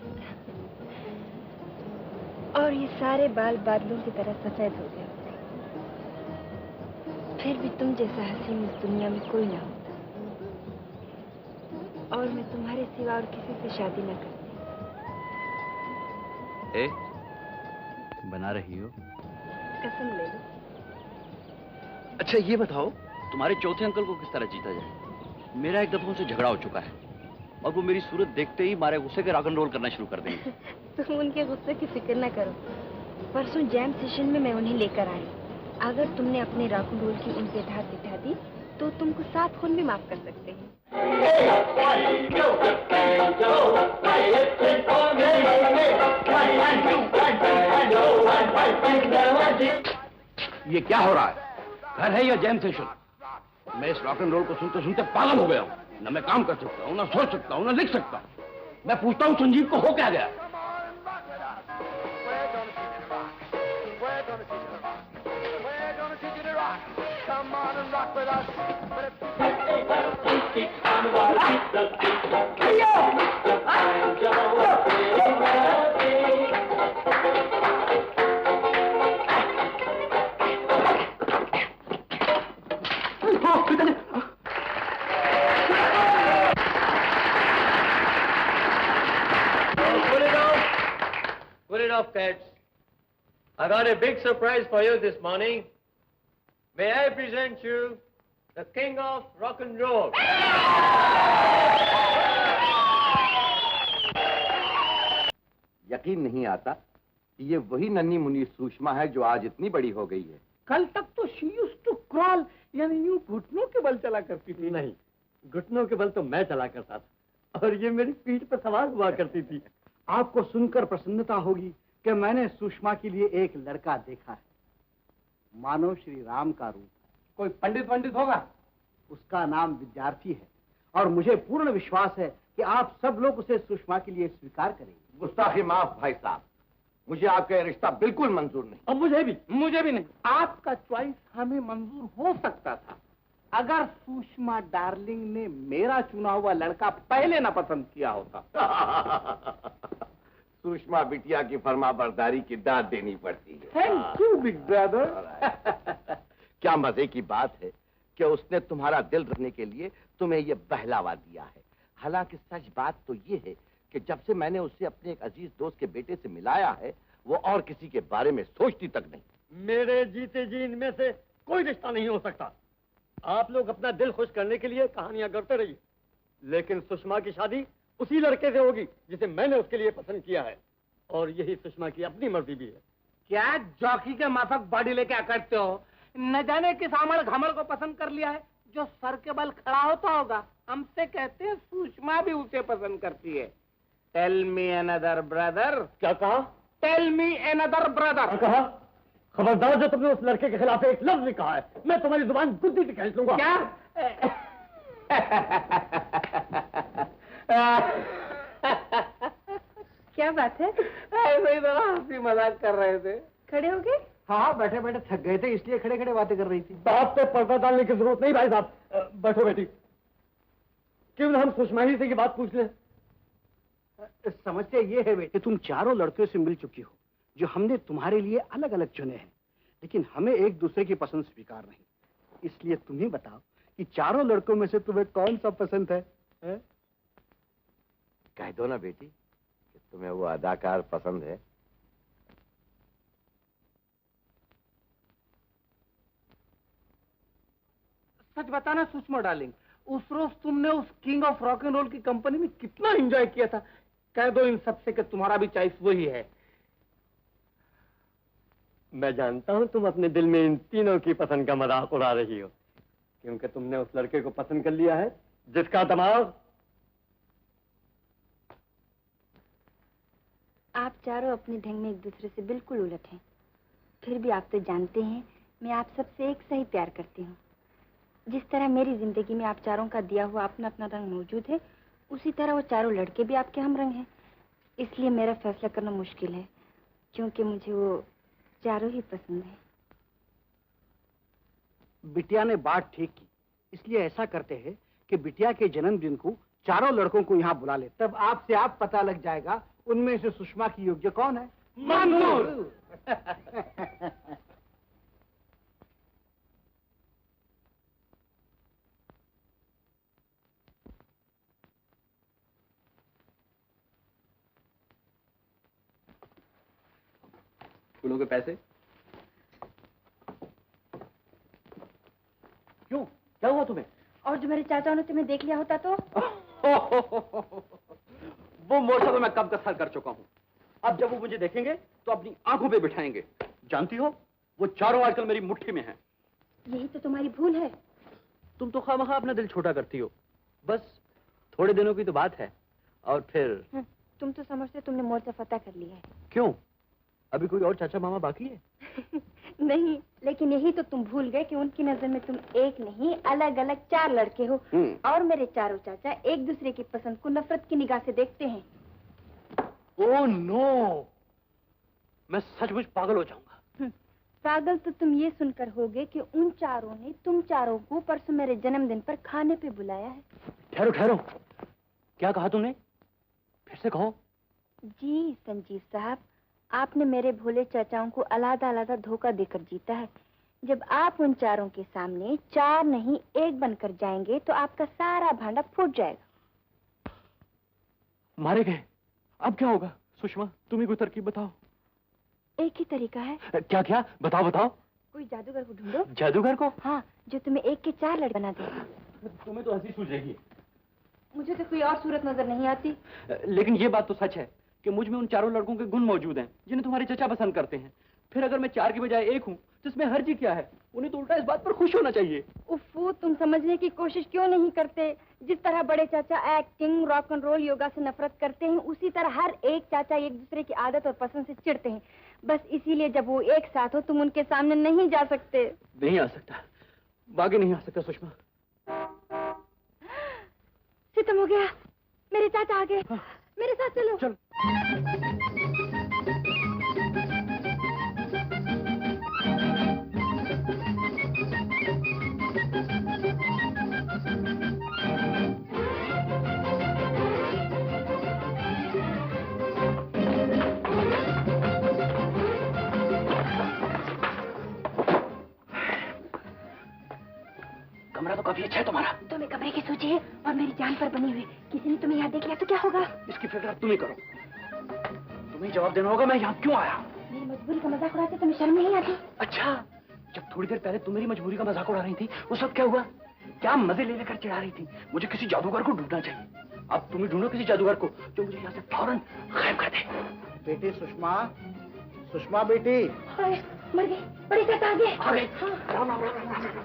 और ये सारे बाल बादलों की तरह सफेद हो गए होते। फिर भी तुम जैसा हसीन इस दुनिया में कोई ना होता, और मैं तुम्हारे सिवा और किसी से शादी न करती। ए, बना रही हो? कसम ले लो। अच्छा ये बताओ, तुम्हारे चौथे अंकल को किस तरह जीता जाए? मेरा एक दफा उनसे झगड़ा हो चुका है और वो मेरी सूरत देखते ही मारे गुस्से के रॉक एंड रोल करना शुरू कर देंगे। तुम उनके गुस्से की फिक्र न करो। परसों जैम सेशन में मैं उन्हें लेकर आई। अगर तुमने अपने रॉक एंड रोल की उन पे धार बिठा दी तो तुमको 7 खून भी माफ कर सकते हैं। ये क्या हो रहा है? घर है या जैम सेशन? मैं इस रॉक एंड रोल को सुनते सुनते पागल हो गया हूँ। न मैं काम कर सकता हूँ, न सोच सकता हूँ, न लिख सकता हूँ। मैं पूछता हूँ संजीव को हो क्या गया? Put it off, pets. I got a big surprise for you this morning. May I present you the king of rock and roll? यकीन नहीं आता कि ये वही नन्ही मुन्नी सुषमा है जो आज इतनी बड़ी हो गई है। कल तक तो शी यूज्ड टू क्रॉल, यानी यूं घुटनों के बल चला करती थी। नहीं, घुटनों के बल तो मैं चला करता था और ये मेरी पीठ पर सवार हुआ करती थी। आपको सुनकर प्रसन्नता होगी कि मैंने सुषमा के लिए एक लड़का देखा है, मानो श्री राम का रूप। कोई पंडित होगा, उसका नाम विद्यार्थी है, और मुझे पूर्ण विश्वास है कि आप सब लोग उसे सुषमा के लिए स्वीकार करेंगे। गुस्ताखी माफ भाई साहब, मुझे आपका ये रिश्ता बिल्कुल मंजूर नहीं। अब मुझे भी नहीं। आपका चॉइस हमें मंजूर हो सकता था अगर सुषमा डार्लिंग ने मेरा चुना हुआ लड़का पहले ना पसंद किया होता। सुषमा बिटिया की फरमाबरदारी की दाद देनी पड़ती है। Thank you big brother. क्या मजे की बात है कि उसने तुम्हारा दिल रखने के लिए तुम्हें ये बहलावा दिया है। हालांकि सच बात तो ये है कि जब से मैंने उसे अपने एक अजीज दोस्त के बेटे से मिलाया है, वो और किसी के बारे में सोचती तक नहीं। मेरे जीते जी इनमें से कोई रिश्ता नहीं हो सकता। आप लोग अपना दिल खुश करने के लिए कहानियां करते रहिए, लेकिन सुषमा की शादी उसी लड़के से होगी जिसे मैंने उसके लिए पसंद किया है, और यही सुषमा की अपनी मर्जी भी है। क्या जॉकी के माफक बॉडी लेके अकड़ते हो? न जाने किस आमड़ घमड़ को पसंद कर लिया है जो सर के बल खड़ा होता होगा। हमसे कहते हैं सुषमा भी उसे पसंद करती है। Tell me another brother. क्या कहा? Tell me another brother. कहा? खबरदार, जो तुमने उस लड़के के खिलाफ एक लफ्ज भी कहा है, मैं तुम्हारी जुबान गुद्दी से खींच लूंगा। क्या? क्या बात है? ऐसे ही जरा हंसी मजाक कर रहे थे। खड़े हो गए? हाँ, बैठे बैठे थक गए थे, इसलिए खड़े खड़े बातें कर रही थी। बात पे पर्दा डालने की जरूरत नहीं भाई साहब। बैठो बेटी, क्यों ना हम सुषमा ही से ये बात पूछ लें। समस्या ये है बेटे, तुम चारों लड़कियों से मिल चुकी हो जो हमने तुम्हारे लिए अलग अलग चुने हैं, लेकिन हमें एक दूसरे की पसंद स्वीकार नहीं। इसलिए तुम ही बताओ कि चारों लड़कों में से तुम्हें कौन सा पसंद है? कह दो ना बेटी कि तुम्हें वो अदाकार पसंद है। सच बताना सुषमा डार्लिंग, उस रोज तुमने उस king of rock and roll की कंपनी में कितना एंजॉय किया था। कह दो इन सबसे कि तुम्हारा भी चॉइस वही है। मैं जानता हूं तुम अपने दिल में इन तीनों की पसंद का मजाक उड़ा रही हो, क्योंकि तुमने उस लड़के को पसंद कर लिया है जिसका दिमाग आप चारों अपने ढंग में एक दूसरे से बिल्कुल उलट हैं। फिर भी आप तो जानते हैं मैं आप सबसे एक सही प्यार करती हूँ। जिस तरह मेरी जिंदगी में आप चारों का दिया हुआ अपना अपना रंग मौजूद है, उसी तरह वो चारों लड़के भी आपके हम रंग हैं। इसलिए मेरा फैसला करना मुश्किल है, क्योंकि मुझे वो चारों ही पसंद है। बिटिया ने बात ठीक की। इसलिए ऐसा करते हैं कि बिटिया के जन्मदिन को चारों लड़कों को यहाँ बुला ले, तब आपसे आप पता लग जाएगा उनमें से सुषमा की योग्य कौन है। मंजूर। फूलों के पैसे? क्यों, क्या हुआ तुम्हें? और जो मेरे चाचाओं ने तुम्हें देख लिया होता तो? वो मोर्चा तो मैं कब का सर कर चुका हूँ। अब जब वो मुझे देखेंगे तो अपनी आंखों पे बिठाएंगे। जानती हो, वो चारों आजकल मेरी मुट्ठी में हैं। यही तो तुम्हारी भूल है। तुम तो खामखा अपना दिल छोटा करती हो। बस थोड़े दिनों की तो बात है, और फिर तुम तो समझते तुमने मोर्चा फतह कर लिया है। क्यों, अभी कोई और चाचा मामा बाकी है? नहीं, लेकिन यही तो तुम भूल गए कि उनकी नजर में तुम एक नहीं अलग अलग 4 लड़के हो। और मेरे चारों चाचा एक दूसरे की पसंद को नफरत की निगाह से देखते हैं। ओह नो, मैं सचमुच पागल हो जाऊंगा। पागल तो तुम ये सुनकर होगे कि उन चारों ने तुम चारों को परसों मेरे जन्मदिन पर खाने पे बुलाया है। ठहरो ठहरो, क्या कहा तुमने? फिर से कहो। जी संजीव साहब, आपने मेरे भोले चाचाओं को अलग अलग धोखा देकर जीता है। जब आप उन चारों के सामने 4 नहीं 1 बनकर जाएंगे तो आपका सारा भांडा फूट जाएगा। मारे गए, अब क्या होगा? सुषमा, तुम ही कोई तरकीब बताओ। एक ही तरीका है। क्या क्या? बताओ बताओ। कोई जादूगर को ढूंढो। जादूगर को? हाँ, जो तुम्हें 1 के 4 लड़के बना दे। तुम्हें तो हंसी सूझेगी। मुझे तो कोई और सूरत नजर नहीं आती। लेकिन ये बात तो सच है कि मुझ में उन चारों लड़कों के गुण मौजूद हैं जिन्हें तुम्हारे चचा पसंद करते हैं। फिर अगर मैं 4 की बजाय 1 हूँ तो इसमें हर्जी क्या है? उन्हें तो उल्टा इस बात पर खुश होना चाहिए। उफ़, तुम समझने की कोशिश क्यों नहीं करते? जिस तरह बड़े चाचा acting, rock and roll, yoga से नफरत करते हैं, उसी तरह हर एक चाचा एक दूसरे की आदत और पसंद से चिढ़ते हैं। बस इसीलिए जब वो एक साथ हो तुम उनके सामने नहीं जा सकते। नहीं आ सकता, बाकी नहीं आ सकता सुषमा। सितम हो गया, मेरे चाचा आ गए। मेरे साथ चलो। चल। कमरा तो काफी अच्छा है तुम्हारा। तुम्हें कमरे की सूची है और मेरी जान पर बनी हुई। किसी ने तुम्हें यहाँ देख लिया तो क्या होगा? इसकी फिक्र अब तुम ही करो। तुम्हें जवाब देना होगा मैं यहाँ क्यों आया। मेरी मजबूरी का मजाक उड़ाते तुम्हें शर्म नहीं आती? अच्छा, जब थोड़ी देर पहले तुम मेरी मजबूरी का मजाक उड़ा रही थी उस वक्त क्या हुआ? क्या मजे ले लेकर चिढ़ा रही थी? मुझे किसी जादूगर को ढूंढना चाहिए। अब तुम ही ढूंढो किसी जादूगर को जो मुझे यहाँ से फौरन गायब कर दे। बेटी सुषमा, सुषमा बेटी। मर गई, बड़ी चाचा आ गए। आ गए। राम राम राम राम राम।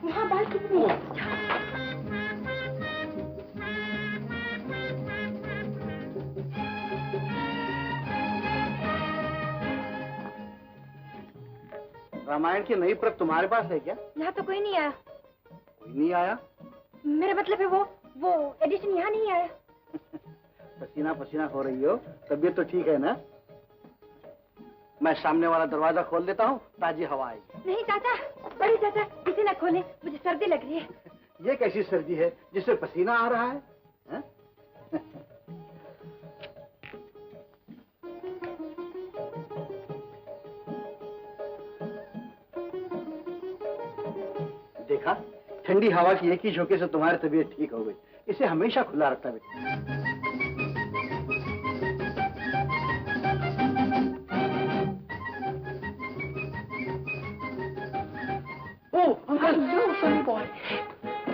वहाँ बाल कितने? रामायण की नई प्रत तुम्हारे पास है क्या? यहाँ तो कोई नहीं आया। कोई नहीं आया? मेरा मतलब है वो एडिशन यहाँ नहीं आया। पसीना पसीना हो रही हो, तबीयत तो ठीक है ना? मैं सामने वाला दरवाजा खोल देता हूँ, ताजी हवा आएगी। नहीं चाचा, बड़ी चाचा, इसे ना खोले, मुझे सर्दी लग रही है। ये कैसी सर्दी है जिससे पसीना आ रहा है? हैं? देखा, ठंडी हवा की एक ही झोंके से तुम्हारी तबीयत ठीक हो गई। इसे हमेशा खुला रखता बेटा।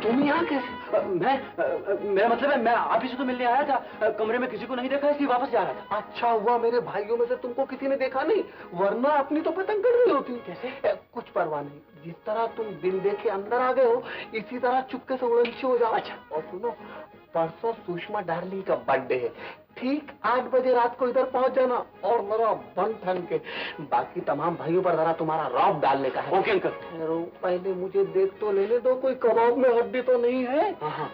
तुम यहाँ कैसे? मेरा मतलब है मैं आप ही से तो मिलने आया था, कमरे में किसी को नहीं देखा इसलिए वापस जा रहा था। अच्छा हुआ मेरे भाइयों में से तुमको किसी ने देखा नहीं, वरना अपनी तो पतंग कट गई होती। कैसे? कुछ परवाह नहीं, जिस तरह तुम बिन देखे अंदर आ गए हो इसी तरह चुपके से उड़न हो जाओ। अच्छा। और सुनो, परसों सुषमा डार्लिंग का बर्थडे है, ठीक 8 बजे रात को इधर पहुंच जाना और मेरा बन ठन के बाकी तमाम भाइयों पर जरा तुम्हारा रौब डालने का है। Okay uncle. ठहरो, पहले मुझे देख तो लेने दो, कोई कबाब में हड्डी तो नहीं है। हाँ।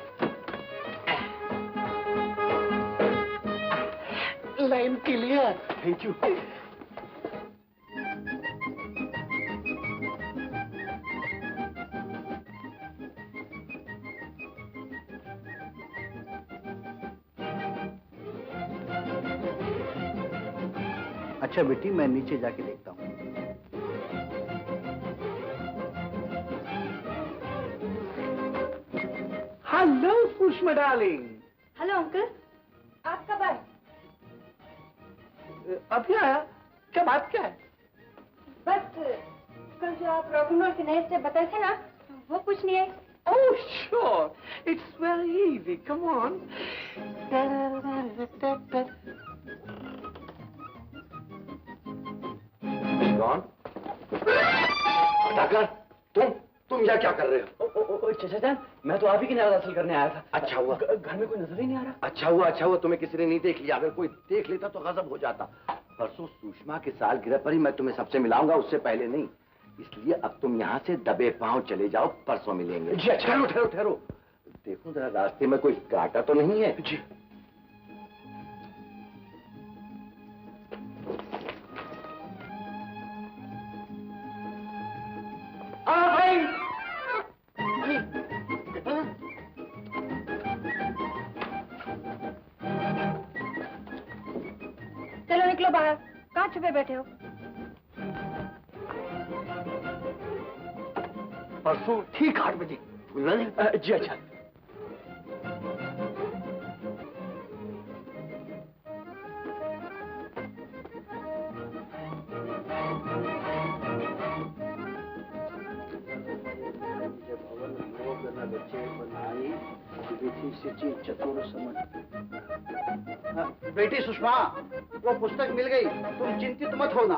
Line clear. Thank you. अच्छा बेटी, मैं नीचे जाके देखता हूँ। Hello Sushma darling. Hello uncle, आप कब आए? अभी आया, क्या बात क्या है? बस कल जो आप रॉकनरोल के नए स्टेप बताए थे ना, वो कुछ नहीं है। Oh, sure. It's very easy. Come on. कौन? डाकर, तुम यहाँ क्या कर रहे हो? चाचा, मैं तो आप ही की नाराज हासिल करने आया था। अच्छा हुआ। घर में कोई नजर ही नहीं आ रहा। अच्छा हुआ तुम्हें किसी ने नहीं देख लिया, अगर कोई देख लेता तो गजब हो जाता। परसों सुषमा के सालगिरह पर ही मैं तुम्हें सबसे मिलाऊंगा, उससे पहले नहीं। इसलिए अब तुम यहाँ से दबे पांव चले जाओ, परसों मिलेंगे। जी अच्छा। ठहरो, देखो जरा रास्ते में कोई कांटा तो नहीं है? जी। भाई। चलो निकलो बाहर, कहाँ छुपे बैठे हो? परसों ठीक 8 बजे। भूलना नहीं। जी अच्छा। चतुर समझ। बेटी सुषमा, वो पुस्तक मिल गई, तुम चिंतित मत होना।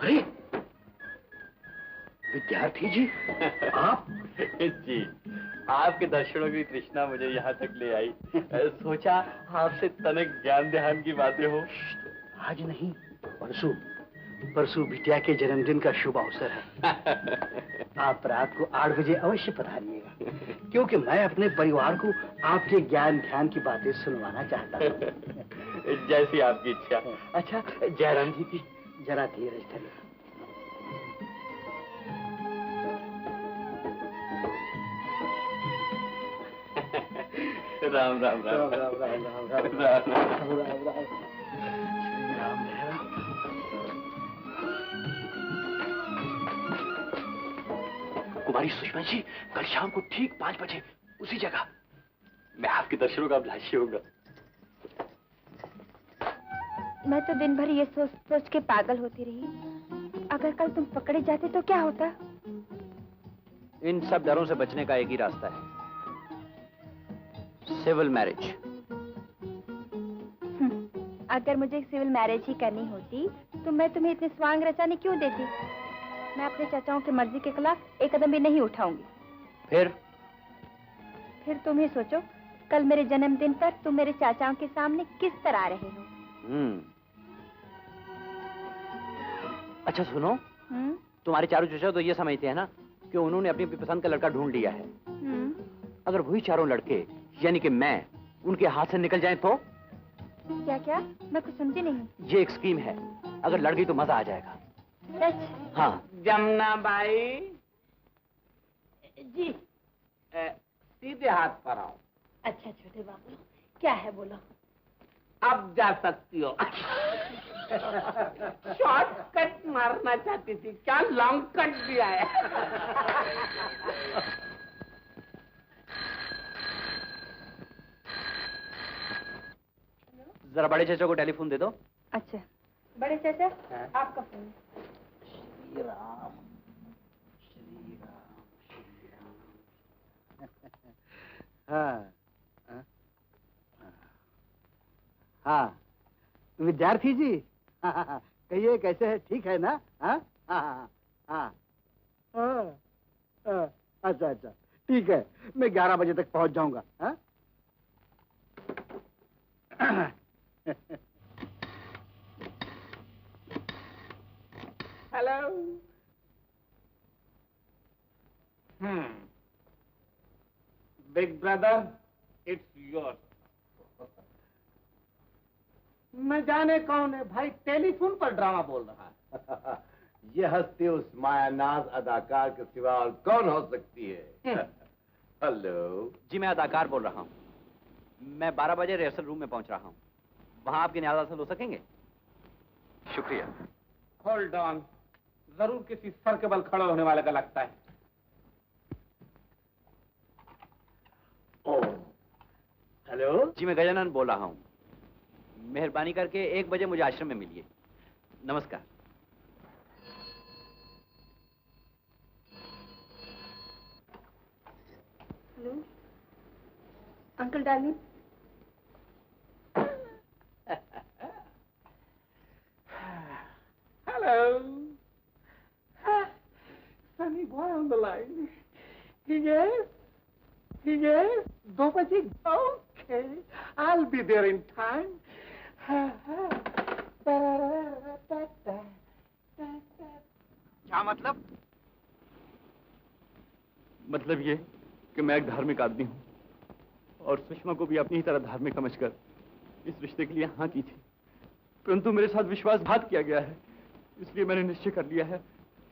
अरे विद्यार्थी जी, आप? जी, आपके दर्शनों की तृष्णा मुझे यहाँ तक ले आई। सोचा आपसे तनिक ज्ञान ध्यान की बातें हो। आज नहीं, परसों बिटिया के जन्मदिन का शुभ अवसर है। आप रात को 8 बजे अवश्य पधारिएगा, क्योंकि मैं अपने परिवार को आपके ज्ञान ध्यान की बातें सुनवाना चाहता हूँ। जैसी आपकी इच्छा। अच्छा जयराम जी की जरा धीरज धरो। राम राम राम राम राम राम राम राम राम राम राम राम। श्री राम जय राम। कुमारी सुषमा जी, कल शाम को ठीक 5 बजे उसी जगह। मैं आपके दर्शनों का अभिलाषी होगा। मैं तो दिन भर ये सोच सोच के पागल होती रही, अगर कल तुम पकड़े जाते तो क्या होता? इन सब डरों से बचने का एक ही रास्ता है, सिविल मैरिज। अगर मुझे सिविल मैरिज ही करनी होती तो मैं तुम्हें इतने स्वांग रचाने क्यों देती? मैं अपने चाचाओं की मर्जी के खिलाफ एक कदम भी नहीं उठाऊंगी। फिर तुम ही सोचो, कल मेरे जन्मदिन पर तुम मेरे चाचाओं के सामने किस तरह आ रहे हो। अच्छा सुनो, तुम्हारे चारों चाचा तो ये समझते हैं ना कि उन्होंने अपनी पसंद का लड़का ढूंढ लिया है। अगर वही चारों लड़के यानी कि मैं उनके हाथ से निकल जाएं तो? क्या? मैं कुछ समझी नहीं। ये एक स्कीम है, अगर लड़ गई तो मजा आ जाएगा। सच? हाँ। जमुना बाई जी। सीधे हाथ पर आओ। अच्छा छोटे बाबू, क्या है बोलो। अब जा सकती हो। शॉर्टकट मारना चाहती थी, क्या लॉन्ग कट दिया है। जरा बड़े चाचा को टेलीफोन दे दो। अच्छा बड़े चाचा हाँ। आपका फोन। श्री राम श्री राम श्री राम। हाँ हाँ, हाँ विद्यार्थी जी कहिए कैसे है, ठीक है ना? हाँ हाँ हाँ हाँ हाँ, अच्छा अच्छा ठीक है, मैं 11 बजे तक पहुंच जाऊंगा। हाँ hello. Big brother it's your. न जाने कौन है भाई, टेलीफोन पर ड्रामा बोल रहा है। ये हस्ती उस मायानाज अदाकार के सिवा और कौन हो सकती है? हेलो जी मैं अदाकार बोल रहा हूँ। मैं 12 बजे रिहर्सल रूम में पहुंच रहा हूँ। वहां आपके न्याज हासिल हो सकेंगे? शुक्रिया। होल्ड ऑन, जरूर किसी सर के बल खड़ा होने वाले का लगता है। हेलो जी मैं गजानन बोल रहा हूँ। मेहरबानी करके 1 बजे मुझे आश्रम में मिलिए। नमस्कार। Hello uncle darling. Hello. Sunny boy on the line. Yes. Yes. 2 बजे. Okay. I'll be there in time. क्या मतलब? मतलब ये कि मैं एक धार्मिक आदमी हूँ और सुषमा को भी अपनी ही तरह धार्मिक समझकर इस रिश्ते के लिए हाँ की थी, परंतु मेरे साथ विश्वासघात किया गया है। इसलिए मैंने निश्चय कर लिया है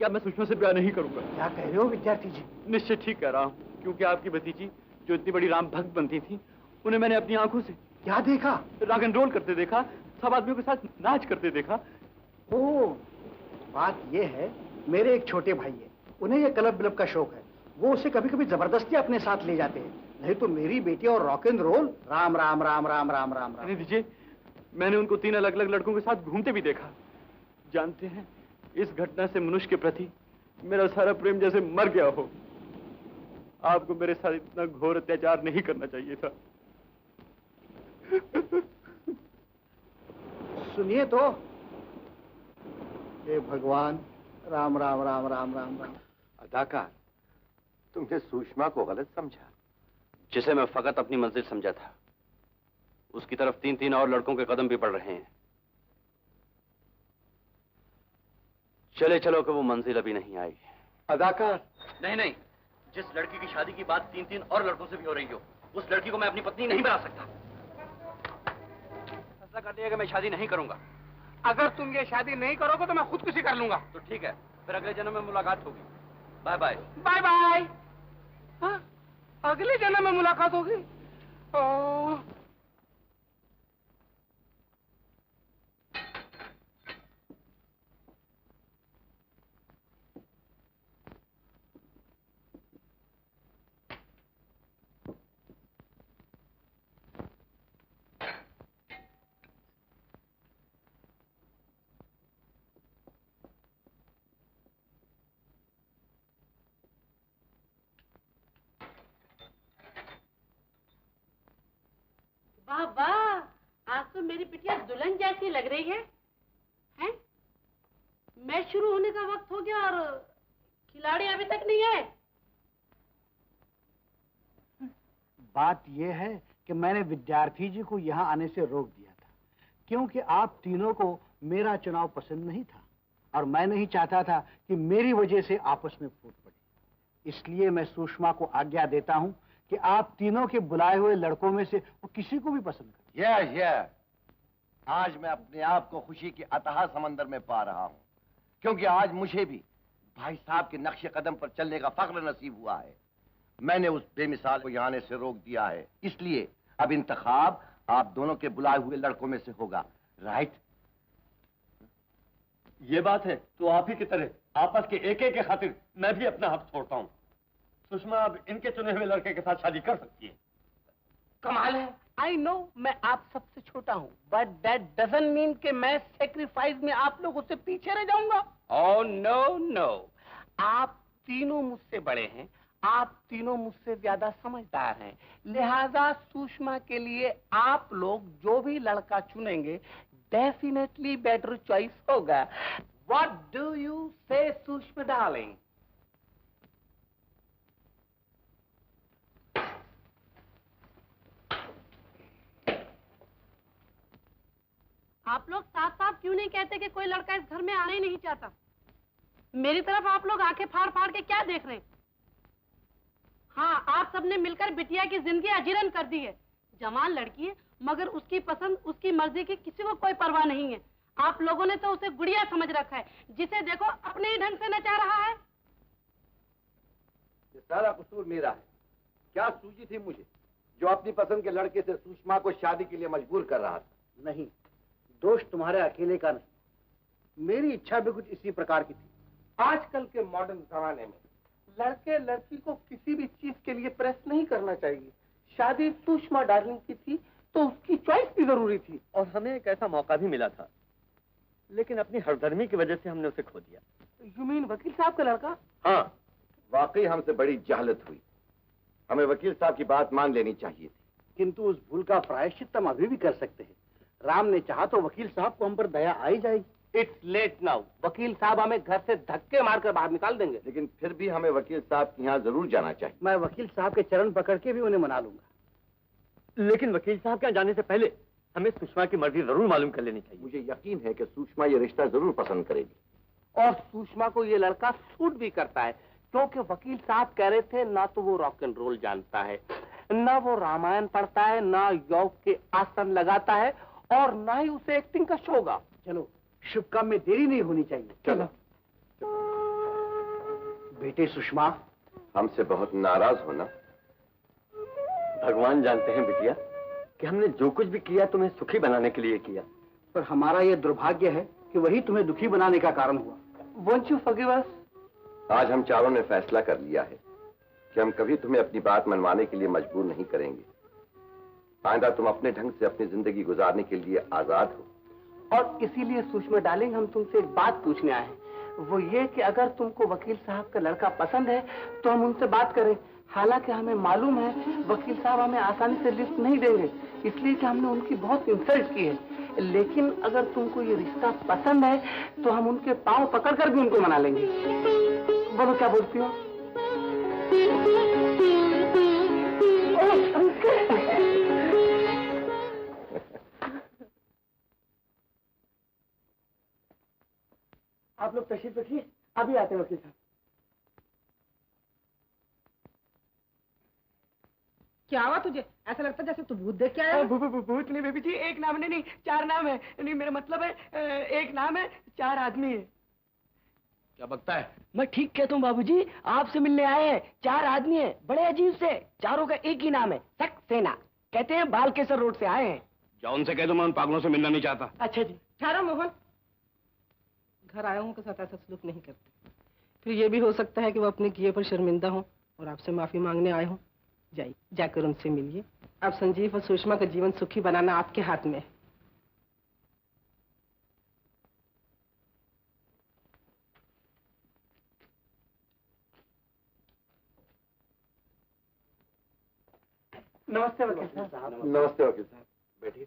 कि अब मैं सुषमा से ब्याह नहीं करूंगा। क्या कह रहे हो विद्यार्थी जी? निश्चय ठीक कह रहा हूँ, क्योंकि आपकी भतीजी जो इतनी बड़ी राम भक्त बनती थी, उन्हें मैंने अपनी आंखों से क्या देखा? रॉक एंड रोल करते देखा, सब आदमियों के साथ नाच करते देखा। ओह, बात ये है, मेरे एक छोटे भाई है, उन्हें ये क्लब ब्लब का शौक है। वो उसे कभी कभी जबरदस्ती अपने साथ ले जाते हैं, नहीं तो मेरी बेटी और rock and roll Ram Ram Ram Ram Ram Ram Ram. दीजिए, मैंने उनको 3 अलग अलग लड़कों के साथ घूमते भी देखा। जानते हैं, इस घटना से मनुष्य के प्रति मेरा सारा प्रेम जैसे मर गया हो। आपको मेरे साथ इतना घोर अत्याचार नहीं करना चाहिए था। सुनिए तो, हे भगवान, राम राम राम राम राम राम। अदाकार, तुमने सुषमा को गलत समझा। जिसे मैं फकत अपनी मंजिल समझा था, उसकी तरफ 3-3 और लड़कों के कदम भी बढ़ रहे हैं। चले चलो कि वो मंजिल अभी नहीं आई। अदाकार, नहीं नहीं, जिस लड़की की शादी की बात 3-3 और लड़कों से भी हो रही हो, उस लड़की को मैं अपनी पत्नी नहीं बना सकता। फैसला कर लिया कि मैं शादी नहीं करूंगा। अगर तुम ये शादी नहीं करोगे तो मैं खुदकुशी कर लूंगा। तो ठीक है, फिर अगले जन्म में मुलाकात होगी। Bye bye. Bye bye. हाँ? अगले जन्म में मुलाकात होगी। ओह, वाह वाह, आज तो मेरी बिटिया दुल्हन जैसी लग रही है। हैं? मैच शुरू होने का वक्त हो गया और खिलाड़ी अभी तक नहीं आए। बात यह है कि मैंने विद्यार्थी जी को यहाँ आने से रोक दिया था, क्योंकि आप तीनों को मेरा चुनाव पसंद नहीं था और मैं नहीं चाहता था कि मेरी वजह से आपस में फूट पड़े। इसलिए मैं सुषमा को आज्ञा देता हूँ कि आप तीनों के बुलाए हुए लड़कों में से वो किसी को भी पसंद करें। आज मैं अपने आप को खुशी की अथाह समंदर में पा रहा हूँ, क्योंकि आज मुझे भी भाई साहब के नक्शे कदम पर चलने का फख्र नसीब हुआ है। मैंने उस बेमिसाल को यहाँ आने से रोक दिया है, इसलिए अब इंतखाब आप दोनों के बुलाए हुए लड़कों में से होगा। राइट? ये बात है तो आप ही की तरह आपस के एक के खातिर मैं भी अपना हक छोड़ता हूँ। सुषमा अब इनके चुने हुए लड़के के साथ शादी कर सकती है। कमाल है, आई नो मैं आप सबसे छोटा हूँ, बट दैट डजंट मीन कि मैं सेक्रीफाइस में आप लोगों से पीछे रह जाऊंगा। ओह नो नो, आप तीनों मुझसे बड़े हैं, आप तीनों मुझसे ज्यादा समझदार हैं, लिहाजा सुषमा के लिए आप लोग जो भी लड़का चुनेंगे डेफिनेटली बेटर चॉइस होगा। व्हाट डू यू से सुषमा डार्लिंग? आप लोग साफ साफ क्यों नहीं कहते कि कोई लड़का इस घर में आना ही नहीं चाहता? मेरी तरफ आप लोग आंखें फाड़ फाड़ के क्या देख रहे हैं? हाँ, आप सबने मिलकर बिटिया की जिंदगी अजीरन कर दी है। जवान लड़की है, मगर उसकी पसंद, उसकी मर्जी की किसी को कोई परवाह नहीं है। आप लोगों ने तो उसे गुड़िया समझ रखा है, जिसे देखो अपने ही ढंग से नचा रहा है। ये सारा कसूर मेरा है। क्या सूझी थी मुझे जो अपनी पसंद के लड़के से सुषमा को शादी के लिए मजबूर कर रहा था? नहीं, दोष तुम्हारे अकेले का नहीं, मेरी इच्छा भी कुछ इसी प्रकार की थी। आजकल के मॉडर्न जमाने में लड़के लड़की को किसी भी चीज के लिए प्रेस नहीं करना चाहिए। शादी सुषमा डार्लिंग की थी तो उसकी चॉइस भी जरूरी थी। और हमें एक ऐसा मौका भी मिला था, लेकिन अपनी हरदर्मी की वजह से हमने उसे खो दिया। यू मीन वकील साहब का लड़का? हाँ, वाकई हमसे बड़ी जहलत हुई। हमें वकील साहब की बात मान लेनी चाहिए थी। किंतु उस भूल का प्रायश्चित हम अभी भी कर सकते हैं। राम ने चाहा तो वकील साहब को हम पर दया आ ही जाएगी। It's late now. वकील साहब हमें घर से धक्के मारकर बाहर निकाल देंगे। लेकिन फिर भी हमें वकील साहब के यहाँ जरूर जाना चाहिए। मैं वकील साहब के चरण पकड़ के भी उन्हें मना लूंगा। लेकिन वकील साहब के यहाँ जाने से पहले हमें सुषमा की मर्जी जरूर मालूम कर लेनी चाहिए। मुझे यकीन है कि सुषमा ये रिश्ता जरूर पसंद करेगी। और सुषमा को ये लड़का सूट भी करता है, क्योंकि वकील साहब कह रहे थे ना तो वो रॉक एंड रोल जानता है, ना वो रामायण पढ़ता है, ना योग के आसन लगाता है, और ना ही उसे एक्टिंग का शौक। चलो, शुभ काम में देरी नहीं होनी चाहिए। चलो। बेटे सुषमा, हमसे बहुत नाराज हो ना? भगवान जानते हैं बिटिया कि हमने जो कुछ भी किया तुम्हें सुखी बनाने के लिए किया, पर हमारा ये दुर्भाग्य है कि वही तुम्हें दुखी बनाने का कारण हुआ। वोंट यू फॉरगिव अस? आज हम चारों ने फैसला कर लिया है कि हम कभी तुम्हें अपनी बात मनवाने के लिए मजबूर नहीं करेंगे। आइंदा तुम अपने ढंग से अपनी जिंदगी गुजारने के लिए आजाद हो। और इसीलिए सुषमा डार्लिंग, हम तुमसे एक बात पूछने आए हैं। वो ये कि अगर तुमको वकील साहब का लड़का पसंद है तो हम उनसे बात करें। हालांकि हमें मालूम है वकील साहब हमें आसानी से लिस्ट नहीं देंगे, इसलिए कि हमने उनकी बहुत इंसल्ट की है। लेकिन अगर तुमको ये रिश्ता पसंद है तो हम उनके पांव पकड़कर भी उनको मना लेंगे। बोलो, क्या बोलती हो? आप लोग तशरीफ रखिए, अभी आते हैं वकील साहब। क्या हुआ तुझे? ऐसा लगता है जैसे तू भूत देख के आया। भूत नहीं बेबी जी, एक नाम नहीं, 4 नाम है। नहीं, मेरा मतलब है एक नाम है, 4 आदमी है। क्या बकता है? मैं ठीक कहता हूँ बाबूजी, आपसे मिलने आए हैं। 4 आदमी हैं, बड़े अजीब से। चारों का एक ही नाम है, सक्सेना। कहते हैं बालकेश्वर रोड से आए हैं। जाओ उनसे कह दो मैं उन पागलों से मिलना नहीं चाहता। अच्छा जी। ठहरो मोहन, घर आए हूँ के साथ ऐसा सलूक नहीं करते। फिर ये भी हो सकता है कि वो अपने किए पर शर्मिंदा हो और आपसे माफी मांगने आए हों। जाइए, जाकर उनसे मिलिए। अब संजीव और सुषमा का जीवन सुखी बनाना आपके हाथ में है। नमस्ते वकील साहब। नमस्ते वकील साहब, बैठिए।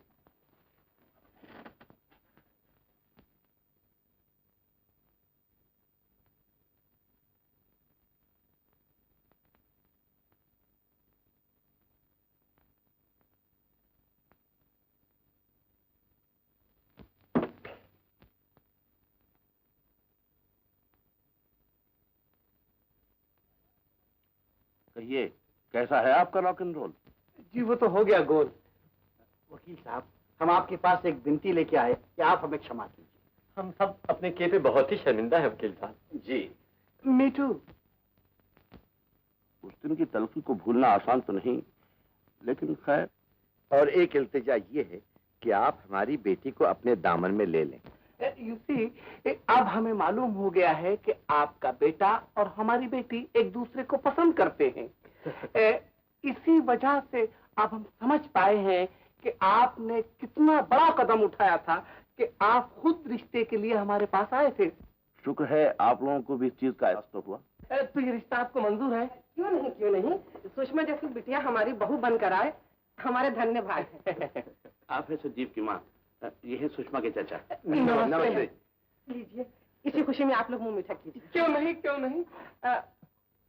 कहिए, कैसा है आपका रॉक एंड रोल? जी वो तो हो गया गोल। वकील साहब, हम आपके पास एक विनती लेके आए कि आप हमें क्षमा कीजिए। हम सब अपने किए पे बहुत ही शर्मिंदा है वकील साहब। जी। Me too. उस दिन की तलखी को भूलना आसान तो नहीं, लेकिन खैर। और एक इल्तिजा ये है कि आप हमारी बेटी को अपने दामन में ले लें। यू सी, अब हमें मालूम हो गया है कि आपका बेटा और हमारी बेटी एक दूसरे को पसंद करते हैं। इसी वजह से अब हम समझ पाए हैं कि आपने कितना बड़ा कदम उठाया था कि आप खुद रिश्ते के लिए हमारे पास आए थे। शुक्र है आप लोगों को भी इस चीज का एहसास तो हुआ। तो ये रिश्ता आपको मंजूर है? क्यों नहीं, सुषमा जैसी बिटिया हमारी बहू बनकर आए, हमारे धन्य भाग है। आप है संजीव की माँ, ये है सुषमा के चाचा। नमस्ते। लीजिए, इसी खुशी में आप लोग मुंह मीठा कीजिए। क्यों नहीं।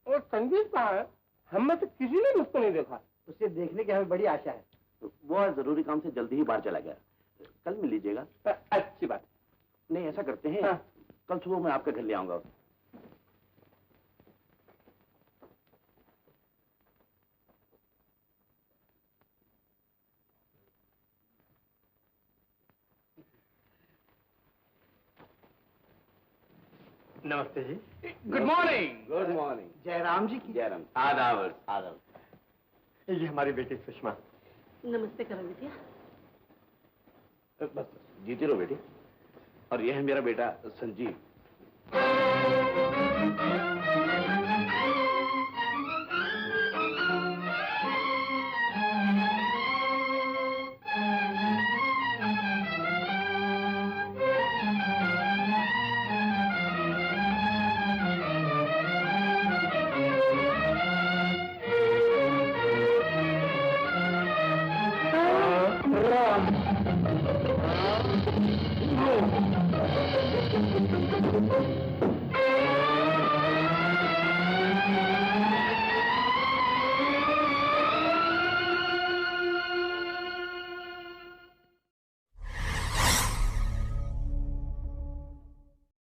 और संजीव कहाँ है? हम में से किसी ने उसको नहीं देखा। उसे देखने की हमें बड़ी आशा है। वो आज जरूरी काम से जल्दी ही बाहर चला गया, कल मिल लीजिएगा। अच्छी बात। नहीं ऐसा करते हैं, हाँ। कल सुबह मैं आपके घर ले आऊंगा। नमस्ते जी। Good morning. Good morning. Jairam ji की। जयराम। आदाब आदाब। ये हमारी बेटी सुषमा। नमस्ते करो बिटिया। बस जीती रहो बेटी। और यह है मेरा बेटा संजीव।